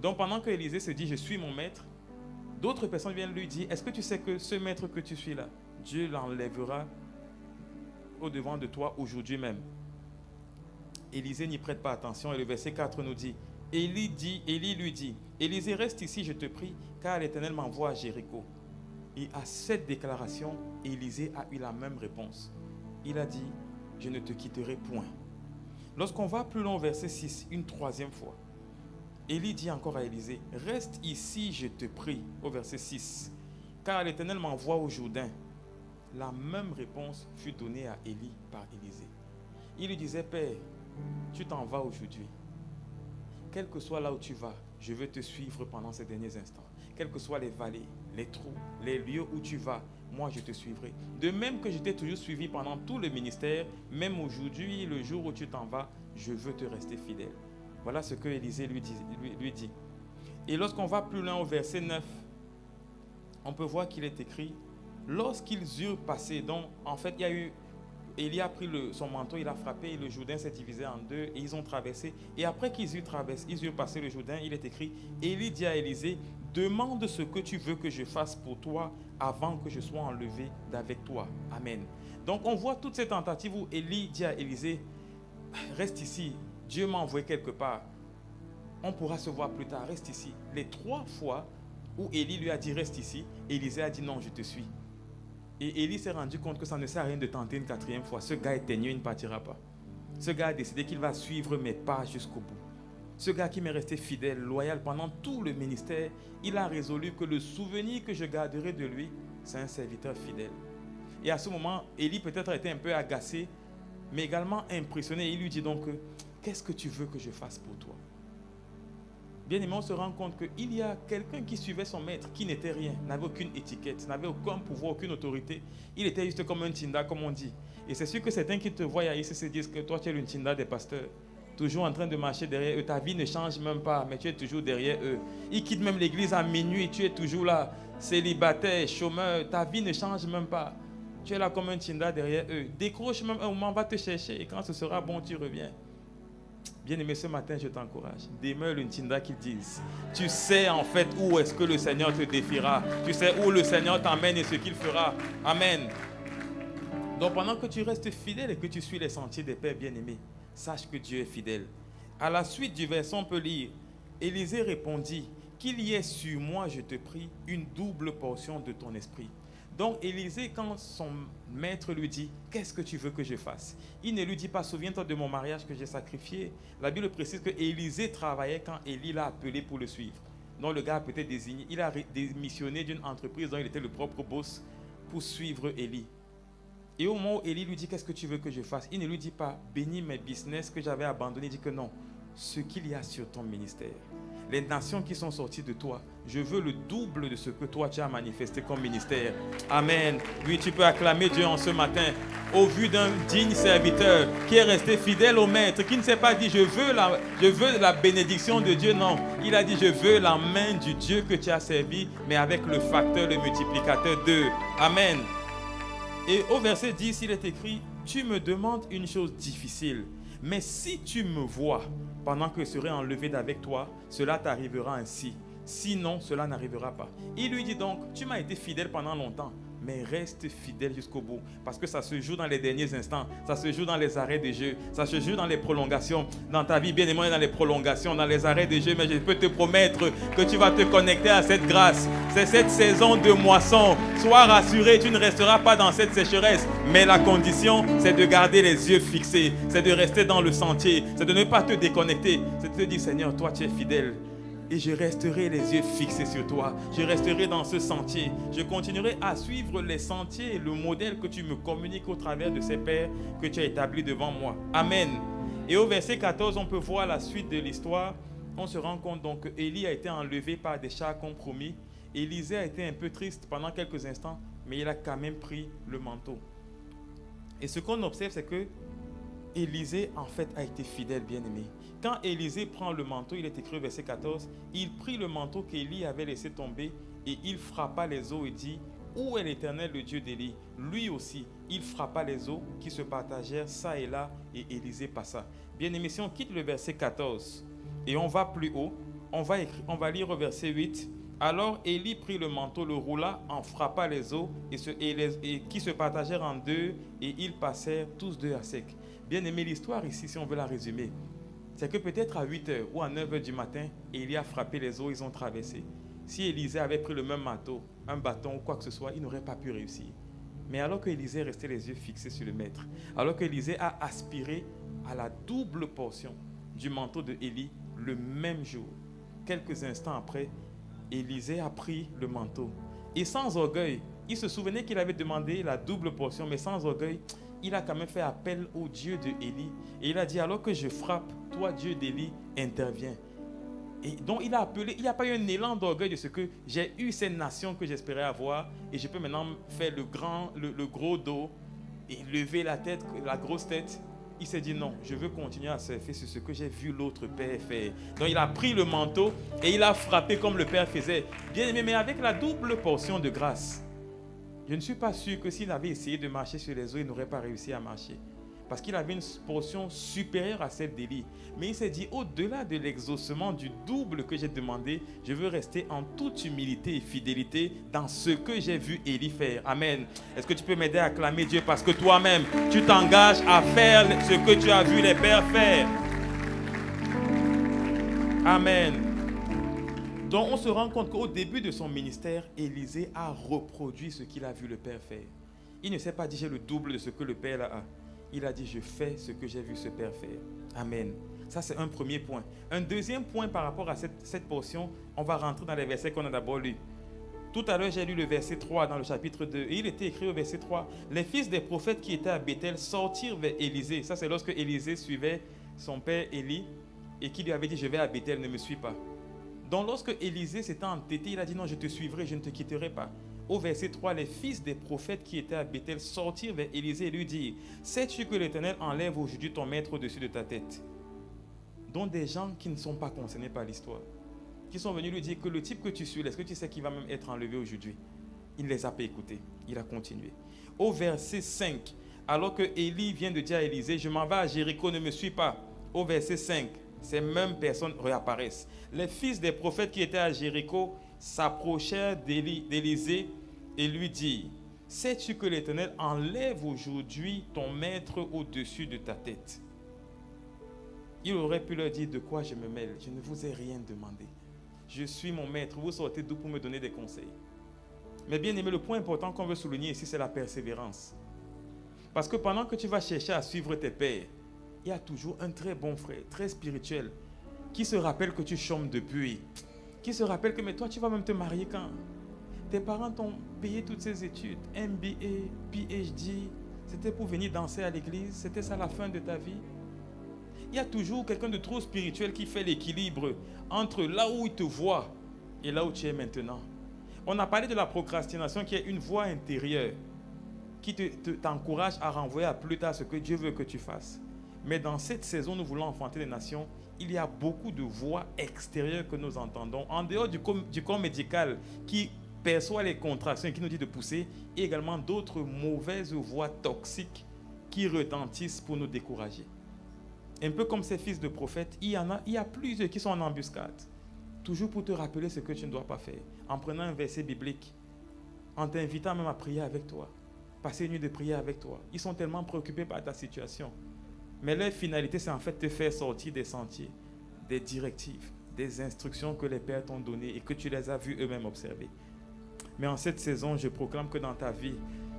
Donc pendant que Élisée se dit, je suis mon maître, d'autres personnes viennent lui dire, est-ce que tu sais que ce maître que tu suis là, Dieu l'enlèvera au-devant de toi aujourd'hui même? Élisée n'y prête pas attention et le verset 4 nous dit, Élie lui dit, Élisée, reste ici, je te prie, car l'Éternel m'envoie à Jéricho. Et à cette déclaration, Élisée a eu la même réponse. Il a dit, je ne te quitterai point. Lorsqu'on va plus loin au verset 6, une troisième fois, Élie dit encore à Élisée, reste ici, je te prie, au verset 6, car l'Éternel m'envoie au Jourdain. La même réponse fut donnée à Élie par Élisée. Il lui disait, Père, tu t'en vas aujourd'hui. Quel que soit là où tu vas, je veux te suivre pendant ces derniers instants. Quelles que soient les vallées, les trous, les lieux où tu vas, moi je te suivrai. De même que je t'ai toujours suivi pendant tout le ministère, même aujourd'hui, le jour où tu t'en vas, je veux te rester fidèle. Voilà ce que Élisée lui dit. Et lorsqu'on va plus loin au verset 9, on peut voir qu'il est écrit, lorsqu'ils eurent passé, donc en fait il y a eu, Élie a pris son manteau, il a frappé, et le Jourdain s'est divisé en deux, et ils ont traversé. Et après qu'ils eurent passé le Jourdain, il est écrit, Élie dit à Élisée, demande ce que tu veux que je fasse pour toi avant que je sois enlevé d'avec toi. Amen. Donc on voit toute cette tentative où Élie dit à Élisée, reste ici, Dieu m'a envoyé quelque part. On pourra se voir plus tard, reste ici. Les 3 fois où Élie lui a dit reste ici, Élisée a dit non, je te suis. Et Élie s'est rendu compte que ça ne sert à rien de tenter une 4e fois. Ce gars est teigneux, il ne partira pas. Ce gars a décidé qu'il va suivre mes pas jusqu'au bout. Ce gars qui m'est resté fidèle, loyal pendant tout le ministère, il a résolu que le souvenir que je garderai de lui, c'est un serviteur fidèle. Et à ce moment, Élie peut-être a été un peu agacé, mais également impressionné. Il lui dit donc, qu'est-ce que tu veux que je fasse pour toi? Bien aimé, on se rend compte qu'il y a quelqu'un qui suivait son maître, qui n'était rien, n'avait aucune étiquette, n'avait aucun pouvoir, aucune autorité. Il était juste comme un tinda, comme on dit. Et c'est sûr que certains qui te voient ici se disent que toi, tu es le tinda des pasteurs. Toujours en train de marcher derrière eux. Ta vie ne change même pas, mais tu es toujours derrière eux. Ils quittent même l'église à minuit, tu es toujours là, célibataire, chômeur. Ta vie ne change même pas. Tu es là comme un tinda derrière eux. Décroche même un moment, va te chercher. Et quand ce sera bon, tu reviens. Bien-aimé, ce matin, je t'encourage. Demeure une tinda qu'ils disent. Tu sais en fait où est-ce que le Seigneur te défiera. Tu sais où le Seigneur t'emmène et ce qu'il fera. Amen. Donc pendant que tu restes fidèle et que tu suis les sentiers des pères bien-aimés, sache que Dieu est fidèle. À la suite du verset, on peut lire, Élisée répondit, qu'il y ait sur moi, je te prie, une double portion de ton esprit. Donc Élisée, quand son maître lui dit, qu'est-ce que tu veux que je fasse? Il ne lui dit pas, souviens-toi de mon mariage que j'ai sacrifié. La Bible précise que Élisée travaillait quand Élie l'a appelé pour le suivre. Donc le gars a peut-être désigné, il a démissionné d'une entreprise dont il était le propre boss pour suivre Élie. Et au moment où Élie lui dit, qu'est-ce que tu veux que je fasse? Il ne lui dit pas, bénis mes business que j'avais abandonnés. Il dit que non, ce qu'il y a sur ton ministère, les nations qui sont sorties de toi, je veux le double de ce que toi tu as manifesté comme ministère. Amen. Oui, tu peux acclamer Dieu en ce matin au vu d'un digne serviteur qui est resté fidèle au maître, qui ne s'est pas dit je veux la bénédiction de Dieu. Non, il a dit je veux la main du Dieu que tu as servi, mais avec le facteur, le multiplicateur 2. Amen. Et au verset 10, il est écrit, tu me demandes une chose difficile, mais si tu me vois pendant que je serai enlevé d'avec toi, cela t'arrivera ainsi. Sinon, cela n'arrivera pas. Il lui dit donc, tu m'as été fidèle pendant longtemps, mais reste fidèle jusqu'au bout. Parce que ça se joue dans les derniers instants, ça se joue dans les arrêts de jeu, ça se joue dans les prolongations. Dans ta vie, bien aimé, dans les prolongations, dans les arrêts de jeu, mais je peux te promettre que tu vas te connecter à cette grâce. C'est cette saison de moisson. Sois rassuré, tu ne resteras pas dans cette sécheresse. Mais la condition, c'est de garder les yeux fixés, c'est de rester dans le sentier, c'est de ne pas te déconnecter, c'est de te dire, Seigneur, toi tu es fidèle. Et je resterai les yeux fixés sur toi. Je resterai dans ce sentier. Je continuerai à suivre les sentiers et le modèle que tu me communiques au travers de ces pères que tu as établis devant moi. Amen. Et au verset 14, on peut voir la suite de l'histoire. On se rend compte donc qu'Élie a été enlevé par des chars compromis. Élisée a été un peu triste pendant quelques instants, mais il a quand même pris le manteau. Et ce qu'on observe, c'est que Élisée, en fait, a été fidèle, bien-aimé. Quand Élisée prend le manteau, il est écrit au verset 14, il prit le manteau qu'Élie avait laissé tomber et il frappa les eaux et dit, où est l'Éternel, le Dieu d'Élie? Lui aussi, il frappa les eaux qui se partagèrent ça et là et Élisée passa. Bien-aimé, si on quitte le verset 14 et on va plus haut, on va lire au verset 8. Alors Élie prit le manteau, le roula, en frappa les eaux et qui se partagèrent en deux et ils passèrent tous deux à sec. Bien-aimé, l'histoire ici, si on veut la résumer, c'est que peut-être à 8h ou à 9h du matin, Élie a frappé les eaux, ils ont traversé. Si Élisée avait pris le même manteau, un bâton ou quoi que ce soit, il n'aurait pas pu réussir. Mais alors qu'Élisée restait les yeux fixés sur le maître, alors qu'Élisée a aspiré à la double portion du manteau de Élie le même jour, quelques instants après, Élisée a pris le manteau. Et sans orgueil, il se souvenait qu'il avait demandé la double portion, mais sans orgueil, il a quand même fait appel au Dieu de Élie. Et il a dit, alors que je frappe, toi, Dieu d'Élie, interviens. Et donc il a appelé, il n'y a pas eu un élan d'orgueil de ce que j'ai eu cette nation que j'espérais avoir et je peux maintenant faire le gros dos et lever la tête, la grosse tête. Il s'est dit non, je veux continuer à surfer sur ce que j'ai vu l'autre père faire. Donc il a pris le manteau et il a frappé comme le père faisait. Bien aimé, mais avec la double portion de grâce. Je ne suis pas sûr que s'il avait essayé de marcher sur les eaux, il n'aurait pas réussi à marcher. Parce qu'il avait une portion supérieure à celle d'Élie. Mais il s'est dit, au-delà de l'exaucement du double que j'ai demandé, je veux rester en toute humilité et fidélité dans ce que j'ai vu Élie faire. Amen. Est-ce que tu peux m'aider à acclamer Dieu parce que toi-même, tu t'engages à faire ce que tu as vu les pères faire. Amen. Donc on se rend compte qu'au début de son ministère, Élisée a reproduit ce qu'il a vu le Père faire. Il ne s'est pas dit j'ai le double de ce que le Père a. Il a dit je fais ce que j'ai vu ce Père faire. Amen. Ça c'est un premier point. Un deuxième point par rapport à cette portion, on va rentrer dans les versets qu'on a d'abord lus. Tout à l'heure j'ai lu le verset 3 dans le chapitre 2 et il était écrit au verset 3. Les fils des prophètes qui étaient à Béthel sortirent vers Élisée. Ça c'est lorsque Élisée suivait son père Élie et qui lui avait dit je vais à Béthel, ne me suis pas. Donc lorsque Élisée s'était entêté, il a dit non, je te suivrai, je ne te quitterai pas. Au verset 3, les fils des prophètes qui étaient à Béthel sortirent vers Élisée et lui dirent, sais-tu que l'Éternel enlève aujourd'hui ton maître au-dessus de ta tête? Donc des gens qui ne sont pas concernés par l'histoire, qui sont venus lui dire que le type que tu suis, est-ce que tu sais qu'il va même être enlevé aujourd'hui? Il ne les a pas écoutés, il a continué. Au verset 5, alors que Élie vient de dire à Élisée, je m'en vais à Jéricho, ne me suis pas. Au verset 5, ces mêmes personnes réapparaissent. Les fils des prophètes qui étaient à Jéricho s'approchèrent d'Élisée et lui dirent, sais-tu que l'Éternel enlève aujourd'hui ton maître au-dessus de ta tête? Il aurait pu leur dire, de quoi je me mêle? Je ne vous ai rien demandé. Je suis mon maître, vous sortez d'où pour me donner des conseils? Mais bien aimé, le point important qu'on veut souligner ici, c'est la persévérance. Parce que pendant que tu vas chercher à suivre tes pères, il y a toujours un très bon frère, très spirituel, qui se rappelle que tu chômes depuis, qui se rappelle que mais toi tu vas même te marier quand? Tes parents t'ont payé toutes ces études, MBA, PhD, c'était pour venir danser à l'église, c'était ça la fin de ta vie. Il y a toujours quelqu'un de trop spirituel qui fait l'équilibre entre là où il te voit et là où tu es maintenant. On a parlé de la procrastination qui est une voie intérieure qui t'encourage à renvoyer à plus tard ce que Dieu veut que tu fasses. Mais dans cette saison, nous voulons enfanter les nations. Il y a beaucoup de voix extérieures que nous entendons, en dehors du corps médical qui perçoit les contractions et qui nous dit de pousser, et également d'autres mauvaises voix toxiques qui retentissent pour nous décourager. Un peu comme ces fils de prophètes, il y a plusieurs qui sont en embuscade, toujours pour te rappeler ce que tu ne dois pas faire, en prenant un verset biblique, en t'invitant même à prier avec toi, passer une nuit de prière avec toi. Ils sont tellement préoccupés par ta situation. Mais leur finalité, c'est en fait te faire sortir des sentiers, des directives, des instructions que les pères t'ont données et que tu les as vus eux-mêmes observer. Mais en cette saison, je proclame que dans ta vie,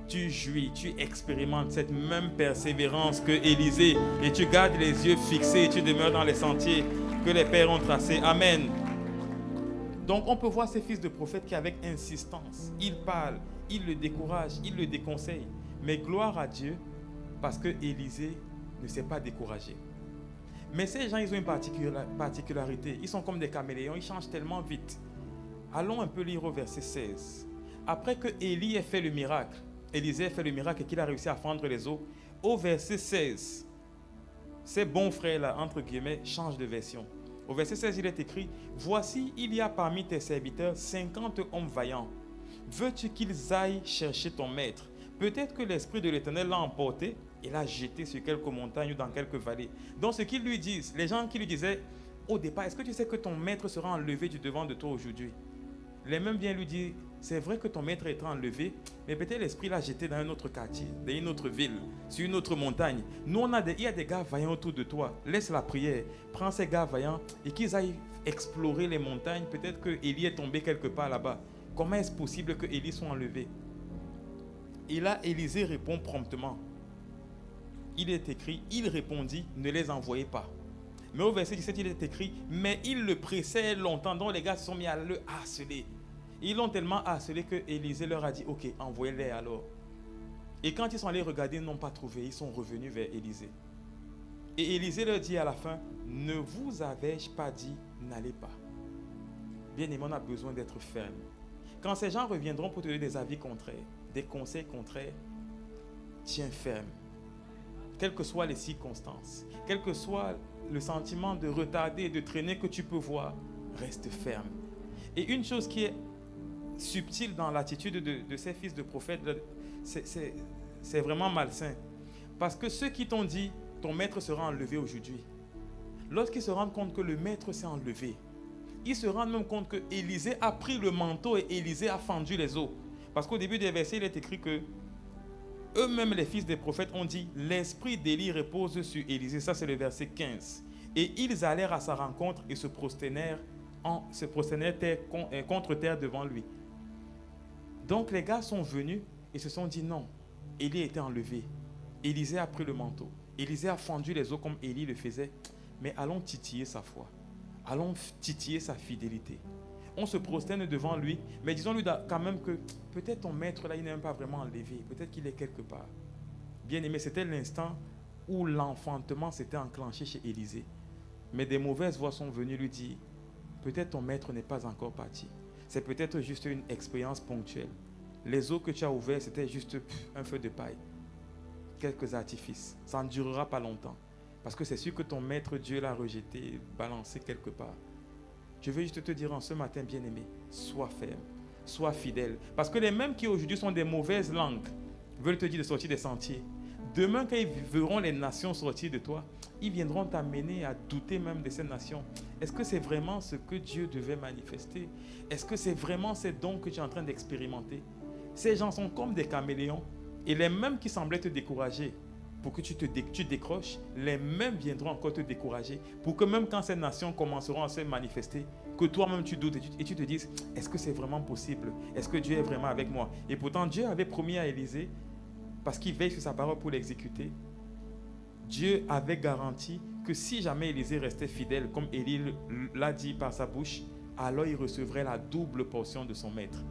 tu jouis, tu expérimentes cette même persévérance que Élisée et tu gardes les yeux fixés et tu demeures dans les sentiers que les pères ont tracés. Amen. Donc on peut voir ces fils de prophètes qui avec insistance, ils parlent, ils le découragent, ils le déconseillent. Mais gloire à Dieu parce que Élisée ne s'est pas découragé. Mais ces gens, ils ont une particularité. Ils sont comme des caméléons, ils changent tellement vite. Allons un peu lire au verset 16. Après que Élie ait fait le miracle, Élisée a fait le miracle et qu'il a réussi à fendre les eaux, au verset 16, ces bons frères-là, entre guillemets, changent de version. Au verset 16, il est écrit, « Voici, il y a parmi tes serviteurs 50 hommes vaillants. Veux-tu qu'ils aillent chercher ton maître? Peut-être que l'Esprit de l'Éternel l'a emporté et l'a jeté sur quelques montagnes ou dans quelques vallées. » Donc ce qu'ils lui disent, les gens qui lui disaient au départ, « Est-ce que tu sais que ton maître sera enlevé du devant de toi aujourd'hui ?» Les mêmes viennent lui dire, c'est vrai que ton maître est enlevé, mais peut-être l'Esprit l'a jeté dans un autre quartier, dans une autre ville, sur une autre montagne. Nous, il y a des gars vaillants autour de toi. Laisse la prière, prends ces gars vaillants et qu'ils aillent explorer les montagnes. Peut-être que Élie est tombé quelque part là-bas. Comment est-ce possible que Élie soit enlevé? Et là, Élisée répond promptement. Il est écrit, il répondit, ne les envoyez pas. Mais au verset 17, il est écrit, mais il le pressait longtemps. Donc les gars se sont mis à le harceler. Ils l'ont tellement harcelé que Élisée leur a dit, ok, envoyez-les alors. Et quand ils sont allés regarder, ils n'ont pas trouvé. Ils sont revenus vers Élisée. Et Élisée leur dit à la fin, ne vous avais-je pas dit, n'allez pas. Bien aimé, on a besoin d'être ferme. Quand ces gens reviendront pour te donner des avis contraires, des conseils contraires, tiens ferme. Quelles que soient les circonstances, quel que soit le sentiment de retarder, de traîner que tu peux voir, reste ferme. Et une chose qui est subtile dans l'attitude de ces fils de prophètes, c'est vraiment malsain. Parce que ceux qui t'ont dit, ton maître sera enlevé aujourd'hui, lorsqu'ils se rendent compte que le maître s'est enlevé, ils se rendent même compte que Élisée a pris le manteau et Élisée a fendu les eaux. Parce qu'au début des versets, il est écrit que eux-mêmes, les fils des prophètes, ont dit « L'esprit d'Élie repose sur Élisée ». Ça, c'est le verset 15. Et ils allèrent à sa rencontre et se prosternèrent contre terre devant lui. Donc, les gars sont venus et se sont dit « Non, Élie était enlevé. Élisée a pris le manteau. Élisée a fendu les eaux comme Élie le faisait. Mais allons titiller sa foi. Allons titiller sa fidélité. » On se prosterne devant lui, mais disons-lui quand même que peut-être ton maître là, il n'est même pas vraiment enlevé. Peut-être qu'il est quelque part. Bien aimé, c'était l'instant où l'enfantement s'était enclenché chez Élisée. Mais des mauvaises voix sont venues lui dire, peut-être ton maître n'est pas encore parti. C'est peut-être juste une expérience ponctuelle. Les eaux que tu as ouvertes, c'était juste un feu de paille. Quelques artifices. Ça ne durera pas longtemps. Parce que c'est sûr que ton maître Dieu l'a rejeté, balancé quelque part. Je veux juste te dire en ce matin, bien-aimé, sois ferme, sois fidèle. Parce que les mêmes qui aujourd'hui sont des mauvaises langues veulent te dire de sortir des sentiers. Demain, quand ils verront les nations sortir de toi, ils viendront t'amener à douter même de ces nations. Est-ce que c'est vraiment ce que Dieu devait manifester? Est-ce que c'est vraiment ces dons que tu es en train d'expérimenter? Ces gens sont comme des caméléons. Et les mêmes qui semblaient te décourager pour que tu décroches, les mêmes viendront encore te décourager pour que même quand ces nations commenceront à se manifester, que toi-même tu doutes et tu te dises, est-ce que c'est vraiment possible? Est-ce que Dieu est vraiment avec moi? Et pourtant Dieu avait promis à Élisée, parce qu'il veille sur sa parole pour l'exécuter, Dieu avait garanti que si jamais Élisée restait fidèle, comme Élie l'a dit par sa bouche, alors il recevrait la double portion de son maître.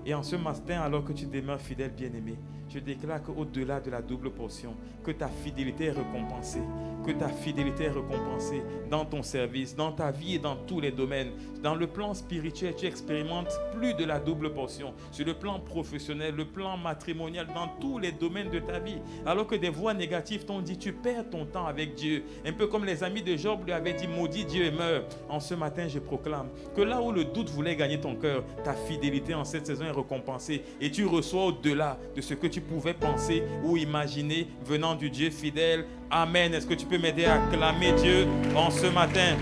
Et en ce matin, alors que tu demeures fidèle, bien-aimé, je déclare qu'au-delà de la double portion, que ta fidélité est récompensée, que ta fidélité est récompensée dans ton service, dans ta vie et dans tous les domaines. Dans le plan spirituel, tu expérimentes plus de la double portion. Sur le plan professionnel, le plan matrimonial, dans tous les domaines de ta vie. Alors que des voix négatives t'ont dit, tu perds ton temps avec Dieu. Un peu comme les amis de Job lui avaient dit, maudit Dieu et meurs. En ce matin, je proclame que là où le doute voulait gagner ton cœur, ta fidélité en cette saison est récompensée. Et tu reçois au-delà de ce que tu pouvais penser ou imaginer venant du Dieu fidèle. Amen. Est-ce que tu peux m'aider à acclamer Dieu en ce matin?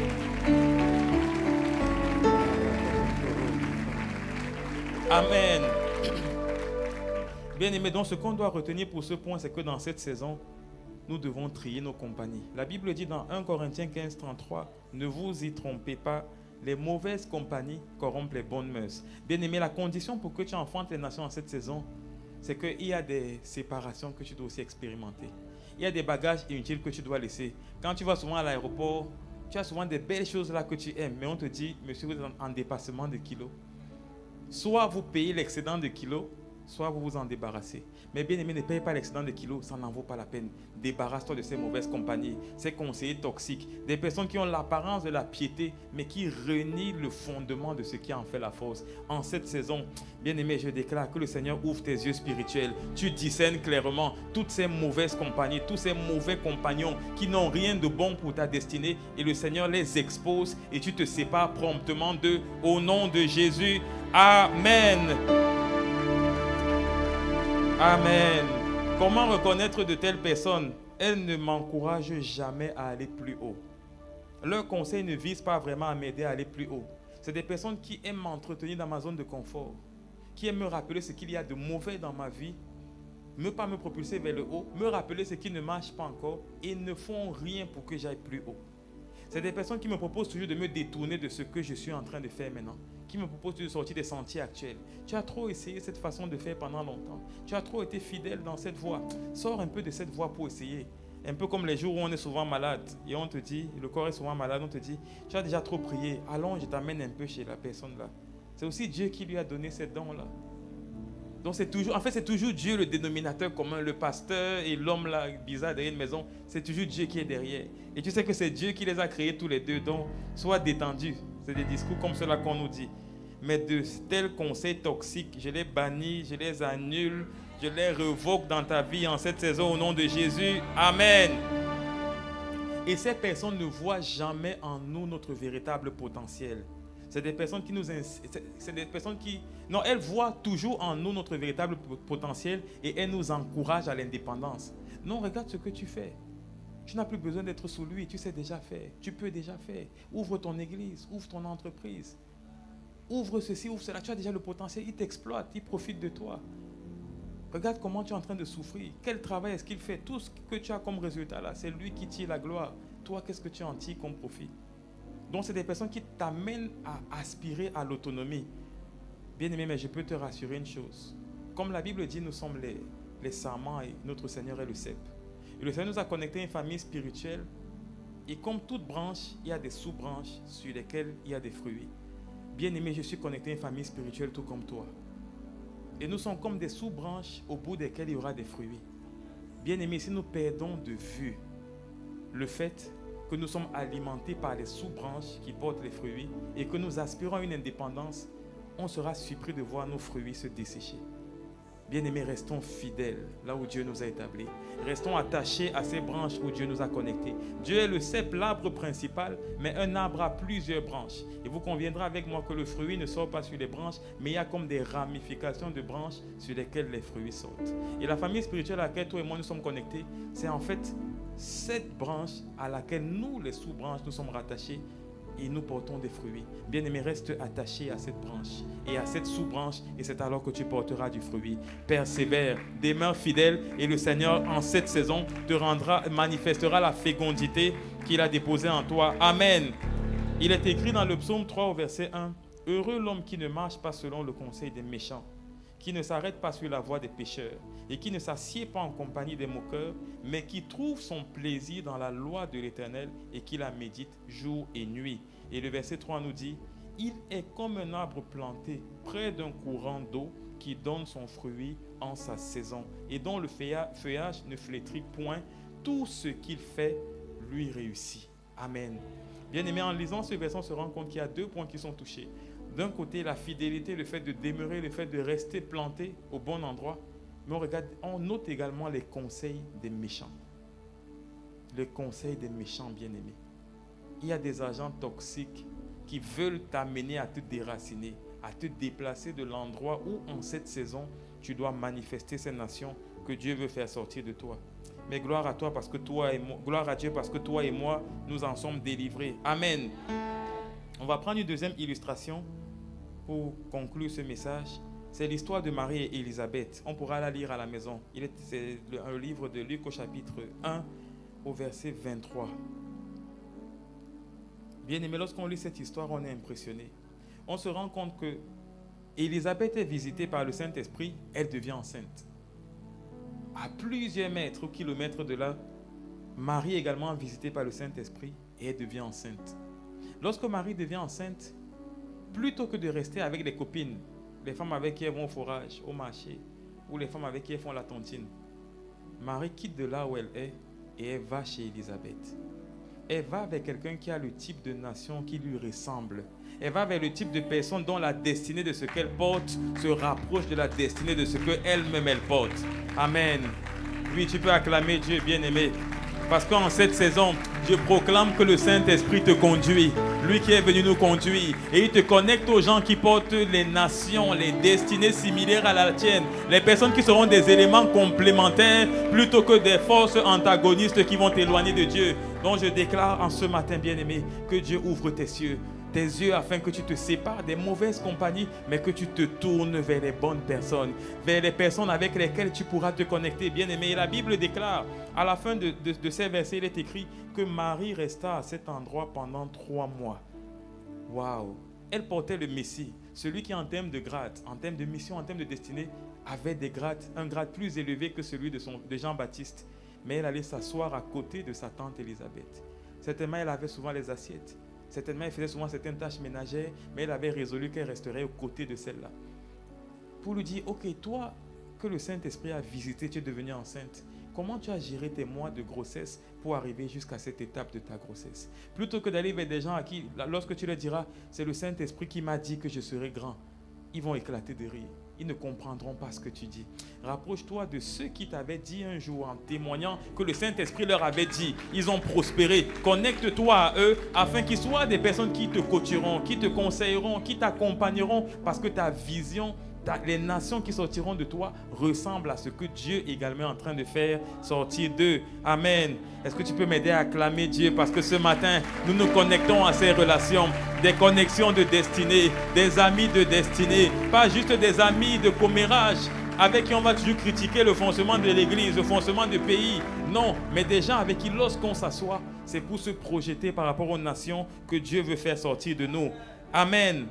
Amen. Bien aimé, donc ce qu'on doit retenir pour ce point, c'est que dans cette saison, nous devons trier nos compagnies. La Bible dit dans 1 Corinthiens 15, 33, ne vous y trompez pas, les mauvaises compagnies corrompent les bonnes mœurs. Bien aimé, la condition pour que tu enfantes les nations en cette saison, c'est qu'il y a des séparations que tu dois aussi expérimenter. Il y a des bagages inutiles que tu dois laisser. Quand tu vas souvent à l'aéroport, tu as souvent des belles choses là que tu aimes, mais on te dit, monsieur, vous êtes en dépassement de kilos. Soit vous payez l'excédent de kilos, soit vous vous en débarrassez. Mais bien aimé, ne paye pas l'excédent de kilos, ça n'en vaut pas la peine. Débarrasse-toi de ces mauvaises compagnies, ces conseillers toxiques, des personnes qui ont l'apparence de la piété, mais qui renient le fondement de ce qui en fait la force. En cette saison, bien aimé, je déclare que le Seigneur ouvre tes yeux spirituels. Tu discernes clairement toutes ces mauvaises compagnies, tous ces mauvais compagnons qui n'ont rien de bon pour ta destinée, et le Seigneur les expose et tu te sépares promptement d'eux au nom de Jésus. Amen. Amen. Comment reconnaître de telles personnes? Elles ne m'encouragent jamais à aller plus haut. Leur conseil ne vise pas vraiment à m'aider à aller plus haut. C'est des personnes qui aiment m'entretenir dans ma zone de confort, qui aiment me rappeler ce qu'il y a de mauvais dans ma vie, ne pas me propulser vers le haut, me rappeler ce qui ne marche pas encore et ne font rien pour que j'aille plus haut. C'est des personnes qui me proposent toujours de me détourner de ce que je suis en train de faire maintenant, qui me proposent de sortir des sentiers actuels. Tu as trop essayé cette façon de faire pendant longtemps. Tu as trop été fidèle dans cette voie. Sors un peu de cette voie pour essayer. Un peu comme les jours où on est souvent malade et on te dit, le corps est souvent malade, on te dit, tu as déjà trop prié, allons, je t'amène un peu chez la personne là. C'est aussi Dieu qui lui a donné ces dons-là. Donc c'est toujours Dieu le dénominateur commun, le pasteur et l'homme là bizarre derrière une maison, c'est toujours Dieu qui est derrière. Et tu sais que c'est Dieu qui les a créés tous les deux, donc sois détendu. C'est des discours comme cela qu'on nous dit. Mais de tels conseils toxiques, je les bannis, je les annule, je les revoque dans ta vie en cette saison au nom de Jésus. Amen. Et ces personnes ne voient jamais en nous notre véritable potentiel. C'est des personnes qui elles voient toujours en nous notre véritable potentiel et elles nous encouragent à l'indépendance. Non, regarde ce que tu fais. Tu n'as plus besoin d'être sous lui, tu sais déjà faire. Tu peux déjà faire. Ouvre ton église, ouvre ton entreprise. Ouvre ceci, ouvre cela. Tu as déjà le potentiel, il t'exploite, il profite de toi. Regarde comment tu es en train de souffrir. Quel travail est-ce qu'il fait? Tout ce que tu as comme résultat là, c'est lui qui tire la gloire. Toi, qu'est-ce que tu en tires comme profit? Donc, c'est des personnes qui t'amènent à aspirer à l'autonomie. Bien aimé, mais je peux te rassurer une chose. Comme la Bible dit, nous sommes les sarments et notre Seigneur est le cep. Et le Seigneur nous a connectés à une famille spirituelle. Et comme toute branche, il y a des sous-branches sur lesquelles il y a des fruits. Bien aimé, je suis connecté à une famille spirituelle tout comme toi. Et nous sommes comme des sous-branches au bout desquelles il y aura des fruits. Bien aimé, si nous perdons de vue le fait que nous sommes alimentés par les sous-branches qui portent les fruits et que nous aspirons à une indépendance, on sera surpris de voir nos fruits se dessécher. Bien-aimés, restons fidèles là où Dieu nous a établis. Restons attachés à ces branches où Dieu nous a connectés. Dieu est le cep, l'arbre principal, mais un arbre a plusieurs branches. Et vous conviendrez avec moi que le fruit ne sort pas sur les branches, mais il y a comme des ramifications de branches sur lesquelles les fruits sortent. Et la famille spirituelle à laquelle toi et moi nous sommes connectés, c'est en fait cette branche à laquelle nous, les sous-branches, nous sommes rattachés et nous portons des fruits. Bien-aimé, reste attaché à cette branche et à cette sous-branche et c'est alors que tu porteras du fruit. Persévère, demeure fidèle et le Seigneur en cette saison te manifestera la fécondité qu'il a déposée en toi. Amen. Il est écrit dans le psaume 3 au verset 1, « Heureux l'homme qui ne marche pas selon le conseil des méchants, qui ne s'arrête pas sur la voie des pécheurs et qui ne s'assied pas en compagnie des moqueurs, mais qui trouve son plaisir dans la loi de l'Éternel et qui la médite jour et nuit. » Et le verset 3 nous dit, « Il est comme un arbre planté près d'un courant d'eau qui donne son fruit en sa saison et dont le feuillage ne flétrit point. Tout ce qu'il fait lui réussit. » Amen. Bien-aimé, en lisant ce verset, on se rend compte qu'il y a deux points qui sont touchés. D'un côté, la fidélité, le fait de demeurer, le fait de rester planté au bon endroit. Mais on note également les conseils des méchants. Les conseils des méchants, bien-aimés. Il y a des agents toxiques qui veulent t'amener à te déraciner, à te déplacer de l'endroit où, en cette saison, tu dois manifester ces nations que Dieu veut faire sortir de toi. Mais gloire à toi parce que gloire à Dieu parce que toi et moi, nous en sommes délivrés. Amen. On va prendre une deuxième illustration pour conclure ce message. C'est l'histoire de Marie et Élisabeth. On pourra la lire à la maison. C'est un livre de Luc au chapitre 1 au verset 23. Bien aimé, lorsqu'on lit cette histoire, on est impressionné. On se rend compte que Élisabeth est visitée par le Saint-Esprit, elle devient enceinte. À plusieurs mètres ou kilomètres de là, Marie est également visitée par le Saint-Esprit et elle devient enceinte. Lorsque Marie devient enceinte, plutôt que de rester avec les copines, les femmes avec qui elles vont au forage, au marché, ou les femmes avec qui elles font la tontine. Marie quitte de là où elle est et elle va chez Élisabeth. Elle va avec quelqu'un qui a le type de nation qui lui ressemble. Elle va vers le type de personne dont la destinée de ce qu'elle porte se rapproche de la destinée de ce qu'elle-même elle porte. Amen. Oui, tu peux acclamer Dieu, bien-aimé. Parce qu'en cette saison, je proclame que le Saint-Esprit te conduit. Lui qui est venu nous conduire. Et il te connecte aux gens qui portent les nations, les destinées similaires à la tienne. Les personnes qui seront des éléments complémentaires plutôt que des forces antagonistes qui vont t'éloigner de Dieu. Donc je déclare en ce matin, bien-aimé, que Dieu ouvre tes yeux afin que tu te sépares des mauvaises compagnies, mais que tu te tournes vers les bonnes personnes, vers les personnes avec lesquelles tu pourras te connecter, bien-aimé. Et la Bible déclare, à la fin de ces versets, il est écrit que Marie resta à cet endroit pendant 3 mois. Waouh! Elle portait le Messie, celui qui en termes de grade, en termes de mission, en termes de destinée, avait un grade plus élevé que celui de Jean-Baptiste. Mais elle allait s'asseoir à côté de sa tante Élisabeth. Certainement, elle avait souvent les assiettes. Certainement, elle faisait souvent certaines tâches ménagères, mais elle avait résolu qu'elle resterait aux côtés de celle-là. Pour lui dire, ok, toi, que le Saint-Esprit a visité, tu es devenue enceinte. Comment tu as géré tes mois de grossesse pour arriver jusqu'à cette étape de ta grossesse? Plutôt que d'aller vers des gens à qui, lorsque tu leur diras, c'est le Saint-Esprit qui m'a dit que je serai grand, ils vont éclater de rire. Ils ne comprendront pas ce que tu dis. Rapproche-toi de ceux qui t'avaient dit un jour en témoignant que le Saint-Esprit leur avait dit. Ils ont prospéré. Connecte-toi à eux afin qu'ils soient des personnes qui te coacheront, qui te conseilleront, qui t'accompagneront parce que ta vision, les nations qui sortiront de toi ressemblent à ce que Dieu également est en train de faire sortir d'eux. Amen. Est-ce que tu peux m'aider à acclamer Dieu? Parce que ce matin, nous nous connectons à ces relations, des connexions de destinée, des amis de destinée, pas juste des amis de commérage avec qui on va toujours critiquer le fonctionnement de l'église, le fonctionnement du pays. Non, mais des gens avec qui lorsqu'on s'assoit, c'est pour se projeter par rapport aux nations que Dieu veut faire sortir de nous. Amen.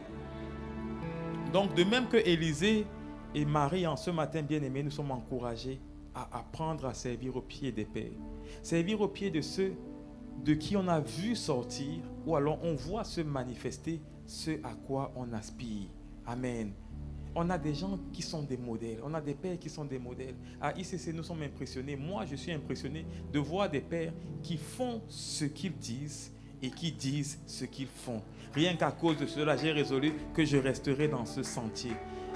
Donc, de même que Élisée et Marie, en ce matin bien-aimés, nous sommes encouragés à apprendre à servir aux pieds des pères. Servir aux pieds de ceux de qui on a vu sortir, ou alors on voit se manifester ce à quoi on aspire. Amen. On a des gens qui sont des modèles. On a des pères qui sont des modèles. À ICC, nous sommes impressionnés. Moi, je suis impressionné de voir des pères qui font ce qu'ils disent et qui disent ce qu'ils font. Rien qu'à cause de cela, j'ai résolu que je resterai dans ce sentier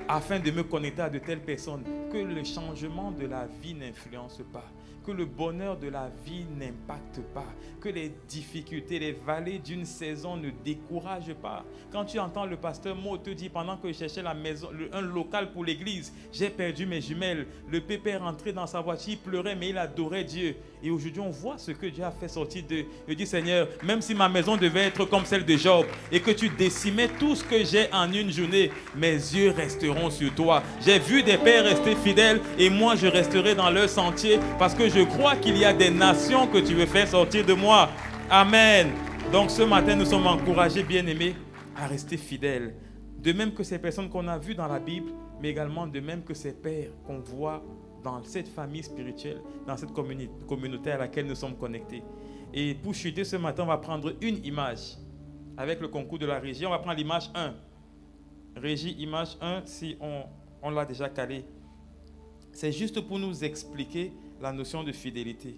afin de me connecter à de telles personnes que le changement de la vie n'influence pas, que le bonheur de la vie n'impacte pas, que les difficultés, les vallées d'une saison ne découragent pas. Quand tu entends le pasteur Mo te dire, pendant que je cherchais la maison, un local pour l'église, j'ai perdu mes jumelles, le pépère rentrait dans sa voiture, il pleurait mais il adorait Dieu. Et aujourd'hui on voit ce que Dieu a fait sortir de... Je dis Seigneur, même si ma maison devait être comme celle de Job et que tu décimais tout ce que j'ai en une journée, mes yeux resteront sur toi. J'ai vu des pères rester fidèles et moi je resterai dans leur sentier parce que je crois qu'il y a des nations que tu veux faire sortir de moi. Amen. Donc ce matin, nous sommes encouragés, bien-aimés, à rester fidèles. De même que ces personnes qu'on a vues dans la Bible, mais également de même que ces pères qu'on voit dans cette famille spirituelle, dans cette communauté à laquelle nous sommes connectés. Et pour chuter ce matin, on va prendre une image. Avec le concours de la régie, on va prendre l'image 1. Régie, image 1, si on l'a déjà calé. C'est juste pour nous expliquer la notion de fidélité.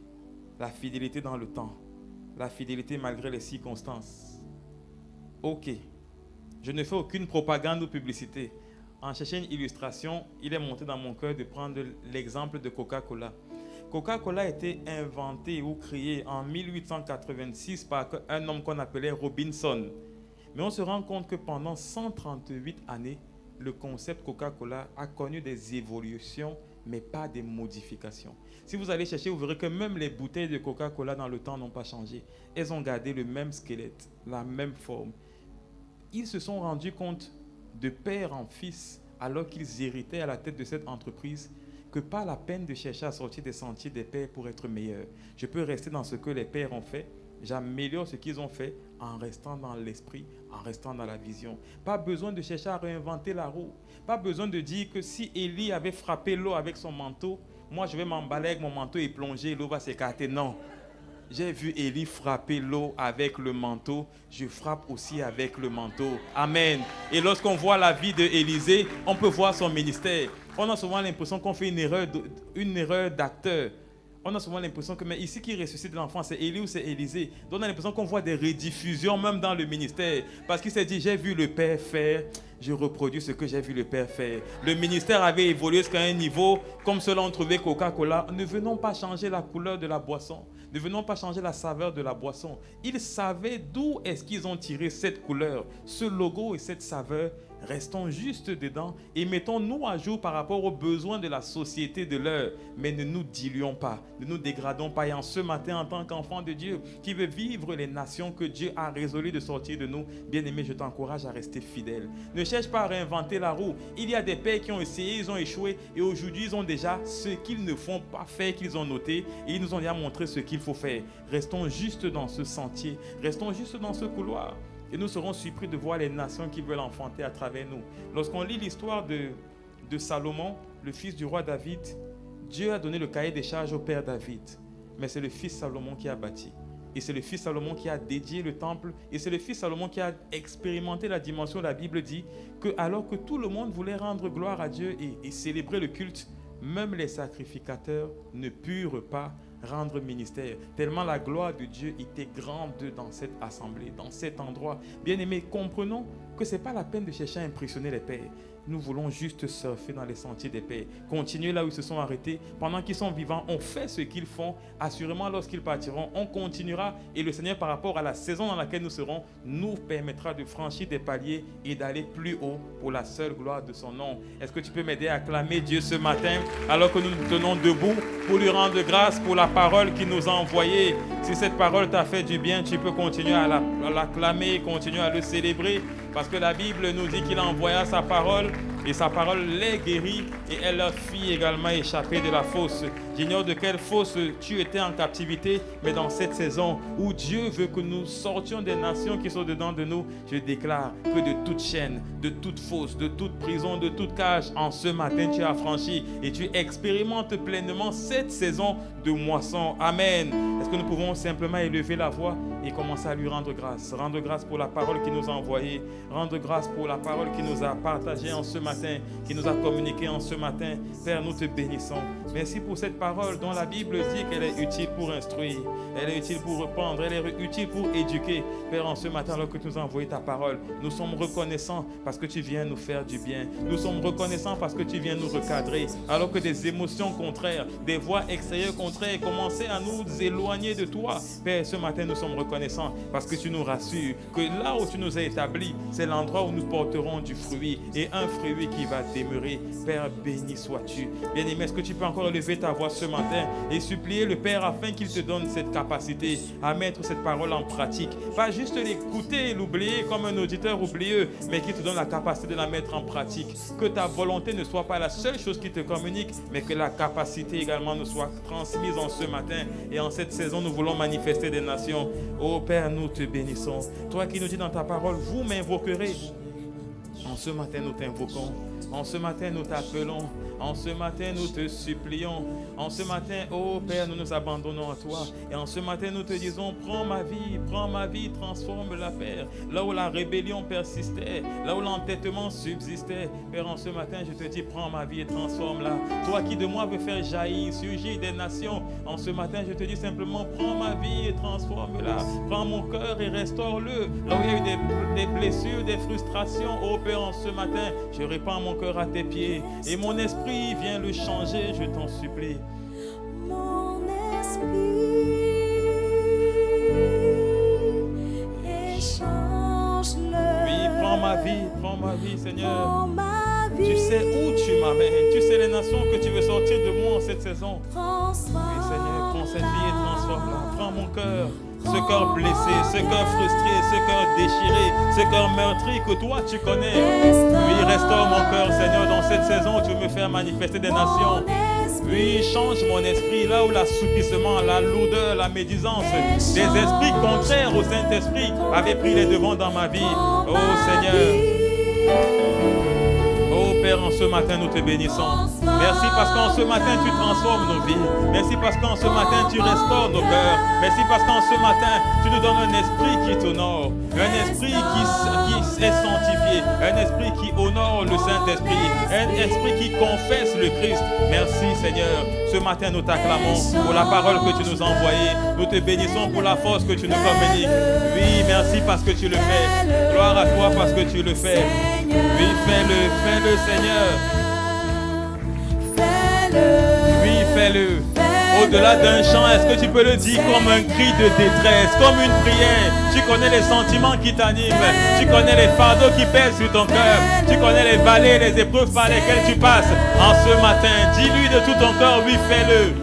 La fidélité dans le temps. La fidélité malgré les circonstances. Ok. Je ne fais aucune propagande ou publicité. En cherchant une illustration, il est monté dans mon cœur de prendre l'exemple de Coca-Cola. Coca-Cola a été inventé ou créé en 1886 par un homme qu'on appelait Robinson. Mais on se rend compte que pendant 138 années, le concept Coca-Cola a connu des évolutions, mais pas des modifications. Si vous allez chercher, vous verrez que même les bouteilles de Coca-Cola dans le temps n'ont pas changé. Elles ont gardé le même squelette, la même forme. Ils se sont rendus compte de père en fils, alors qu'ils héritaient à la tête de cette entreprise, que pas la peine de chercher à sortir des sentiers des pères pour être meilleur. Je peux rester dans ce que les pères ont fait, j'améliore ce qu'ils ont fait en restant dans l'esprit, en restant dans la vision. Pas besoin de chercher à réinventer la roue. Pas besoin de dire que si Élie avait frappé l'eau avec son manteau, moi je vais m'emballer avec mon manteau et plonger, l'eau va s'écarter. Non. J'ai vu Élie frapper l'eau avec le manteau. Je frappe aussi avec le manteau. Amen. Et lorsqu'on voit la vie d'Élisée, on peut voir son ministère. On a souvent l'impression qu'on fait une erreur d'acteur. On a souvent l'impression que, mais ici qui ressuscite l'enfant, c'est Élie ou c'est Élisée. Donc on a l'impression qu'on voit des rediffusions même dans le ministère. Parce qu'il s'est dit, j'ai vu le Père faire, je reproduis ce que j'ai vu le Père faire. Le ministère avait évolué jusqu'à un niveau, comme cela on trouvait Coca-Cola. Ne venons pas changer la couleur de la boisson. Ne venons pas changer la saveur de la boisson. Ils savaient d'où est-ce qu'ils ont tiré cette couleur, ce logo et cette saveur. Restons juste dedans et mettons-nous à jour par rapport aux besoins de la société de l'heure. Mais ne nous diluons pas, ne nous dégradons pas. Et en ce matin, en tant qu'enfant de Dieu, qui veut vivre les nations que Dieu a résolu de sortir de nous, bien-aimé, je t'encourage à rester fidèle. Ne cherche pas à réinventer la roue. Il y a des pères qui ont essayé, ils ont échoué. Et aujourd'hui, ils ont déjà ce qu'ils ne font pas faire, qu'ils ont noté. Et ils nous ont déjà montré ce qu'il faut faire. Restons juste dans ce sentier. Restons juste dans ce couloir. Et nous serons surpris de voir les nations qui veulent enfanter à travers nous. Lorsqu'on lit l'histoire de Salomon, le fils du roi David, Dieu a donné le cahier des charges au père David. Mais c'est le fils Salomon qui a bâti. Et c'est le fils Salomon qui a dédié le temple. Et c'est le fils Salomon qui a expérimenté la dimension. La Bible dit que alors que tout le monde voulait rendre gloire à Dieu et célébrer le culte, même les sacrificateurs ne purent pas rendre ministère, tellement la gloire de Dieu était grande dans cette assemblée, dans cet endroit. Bien-aimés, comprenons que ce n'est pas la peine de chercher à impressionner les pères. Nous voulons juste surfer dans les sentiers des pères, continuer là où ils se sont arrêtés. Pendant qu'ils sont vivants, on fait ce qu'ils font. Assurément, lorsqu'ils partiront, on continuera. Et le Seigneur, par rapport à la saison dans laquelle nous serons, nous permettra de franchir des paliers et d'aller plus haut pour la seule gloire de son nom. Est-ce que tu peux m'aider à acclamer Dieu ce matin, alors que nous nous tenons debout pour lui rendre grâce pour la parole qu'il nous a envoyée? Si cette parole t'a fait du bien, tu peux continuer à l'acclamer, continuer à le célébrer. Parce que la Bible nous dit qu'il a envoyé sa parole et sa parole les guérit et elle leur fit également échapper de la fosse. J'ignore de quelle fosse tu étais en captivité, mais dans cette saison où Dieu veut que nous sortions des nations qui sont dedans de nous, je déclare que de toute chaîne, de toute fosse, de toute prison, de toute cage, en ce matin tu as franchi et tu expérimentes pleinement cette saison de moisson. Amen. Est-ce que nous pouvons simplement élever la voix et commencer à lui rendre grâce? Rendre grâce pour la parole qu'il nous a envoyée, rendre grâce pour la parole qu'il nous a partagée en ce matin, qu'il nous a communiquée en ce matin. Père, nous te bénissons. Merci pour cette parole dont la Bible dit qu'elle est utile pour instruire, elle est utile pour reprendre, elle est utile pour éduquer. Père, en ce matin, alors que tu nous as envoyé ta parole, nous sommes reconnaissants parce que tu viens nous faire du bien. Nous sommes reconnaissants parce que tu viens nous recadrer, alors que des émotions contraires, des voix extérieures contraires commençaient à nous éloigner de toi. Père, ce matin, nous sommes reconnaissants parce que tu nous rassures que là où tu nous as établis, c'est l'endroit où nous porterons du fruit et un fruit qui va demeurer. Père, béni sois-tu. Bien-aimé, est-ce que tu peux encore élever ta voix ce matin et supplier le Père afin qu'il te donne cette capacité à mettre cette parole en pratique? Pas juste l'écouter et l'oublier comme un auditeur oublieux, mais qu'il te donne la capacité de la mettre en pratique. Que ta volonté ne soit pas la seule chose qui te communique, mais que la capacité également nous soit transmise en ce matin. Et en cette saison, nous voulons manifester des nations. Oh Père, nous te bénissons. Toi qui nous dis dans ta parole, vous m'invoquerez. En ce matin, nous t'invoquons. En ce matin, nous t'appelons. En ce matin, nous te supplions. En ce matin, oh Père, nous nous abandonnons à toi. Et en ce matin, nous te disons, prends ma vie, transforme-la, Père. Là où la rébellion persistait, là où l'entêtement subsistait, Père, en ce matin, je te dis, prends ma vie et transforme-la. Toi qui de moi veux faire jaillir, surgir des nations, en ce matin, je te dis simplement, prends ma vie et transforme-la. Prends mon cœur et restaure-le. Là où il y a eu des blessures, des frustrations, oh Père, en ce matin, je répands mon cœur à tes pieds. Et mon esprit, viens le changer, je t'en supplie. Mon esprit et change-le. Oui, prends ma vie, Seigneur. Prends ma vie. Tu sais où tu m'amènes. Tu sais les nations que tu veux sortir de moi en cette saison. Oui, Seigneur, prends cette vie et transforme-la. Prends mon cœur. Ce cœur blessé, ce cœur frustré, ce cœur déchiré, ce cœur meurtri que toi tu connais. Oui, restaure mon cœur, Seigneur, dans cette saison où tu veux me faire manifester des nations. Oui, change mon esprit là où l'assoupissement, la lourdeur, la médisance, des esprits contraires au Saint-Esprit avaient pris les devants dans ma vie. Oh Seigneur. Oh Père, en ce matin, nous te bénissons. Merci parce qu'en ce matin, tu transformes nos vies. Merci parce qu'en ce matin, tu restaures nos cœurs. Merci parce qu'en ce matin, tu nous donnes un esprit qui t'honore, un esprit qui est sanctifié, un esprit qui honore le Saint-Esprit, un esprit qui confesse le Christ. Merci Seigneur. Ce matin, nous t'acclamons pour la parole que tu nous as envoyée. Nous te bénissons pour la force que tu nous communiques. Oui, merci parce que tu le fais. Gloire à toi parce que tu le fais. Oui, fais-le Seigneur. Oui, fais-le. Au-delà d'un chant, est-ce que tu peux le dire comme un cri de détresse, comme une prière? Tu connais les sentiments qui t'animent, tu connais les fardeaux qui pèsent sur ton cœur, tu connais les vallées, les épreuves par lesquelles tu passes. En ce matin, dis-lui de tout ton cœur, oui, fais-le.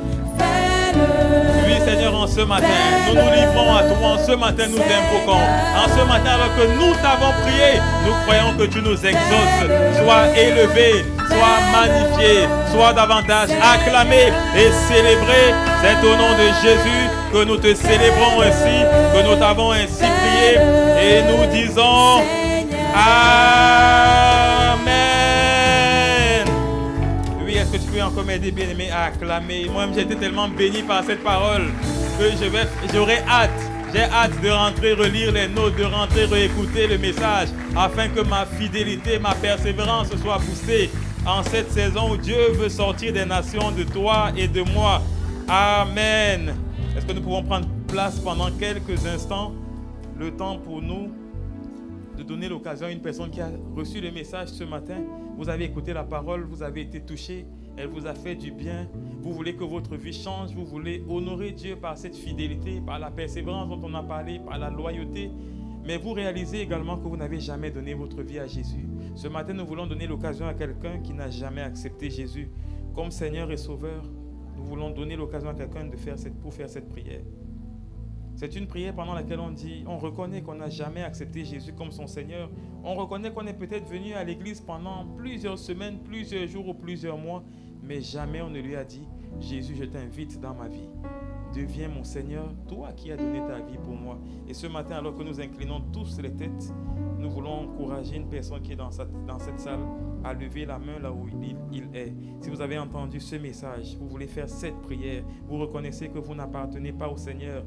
Oui, Seigneur, en ce matin, nous nous livrons à toi. En ce matin, nous t'invoquons. En ce matin, alors que nous t'avons prié, nous croyons que tu nous exauces. Sois élevé, sois magnifié, sois davantage acclamé et célébré. C'est au nom de Jésus que nous te célébrons ainsi, que nous t'avons ainsi prié. Et nous disons Amen. Oui, est-ce que tu peux encore m'aider, bien-aimé, à acclamer? Moi-même, j'ai été tellement béni par cette parole que j'aurais hâte. J'ai hâte de rentrer, relire les notes, de rentrer, réécouter le message, afin que ma fidélité, ma persévérance soit boostée en cette saison où Dieu veut sortir des nations de toi et de moi. Amen. Est-ce que nous pouvons prendre place pendant quelques instants, le temps pour nous de donner l'occasion à une personne qui a reçu le message ce matin. Vous avez écouté la parole, vous avez été touché, elle vous a fait du bien. Vous voulez que votre vie change, vous voulez honorer Dieu par cette fidélité, par la persévérance dont on a parlé, par la loyauté. Mais vous réalisez également que vous n'avez jamais donné votre vie à Jésus. Ce matin, nous voulons donner l'occasion à quelqu'un qui n'a jamais accepté Jésus comme Seigneur et Sauveur. Nous voulons donner l'occasion à quelqu'un pour faire cette prière. C'est une prière pendant laquelle on reconnaît qu'on n'a jamais accepté Jésus comme son Seigneur. On reconnaît qu'on est peut-être venu à l'église pendant plusieurs semaines, plusieurs jours ou plusieurs mois, mais jamais on ne lui a dit « Jésus, je t'invite dans ma vie. Deviens mon Seigneur, toi qui as donné ta vie pour moi. » Et ce matin, alors que nous inclinons tous les têtes, nous voulons encourager une personne qui est dans cette salle à lever la main là où il est. Si vous avez entendu ce message, vous voulez faire cette prière, vous reconnaissez que vous n'appartenez pas au Seigneur,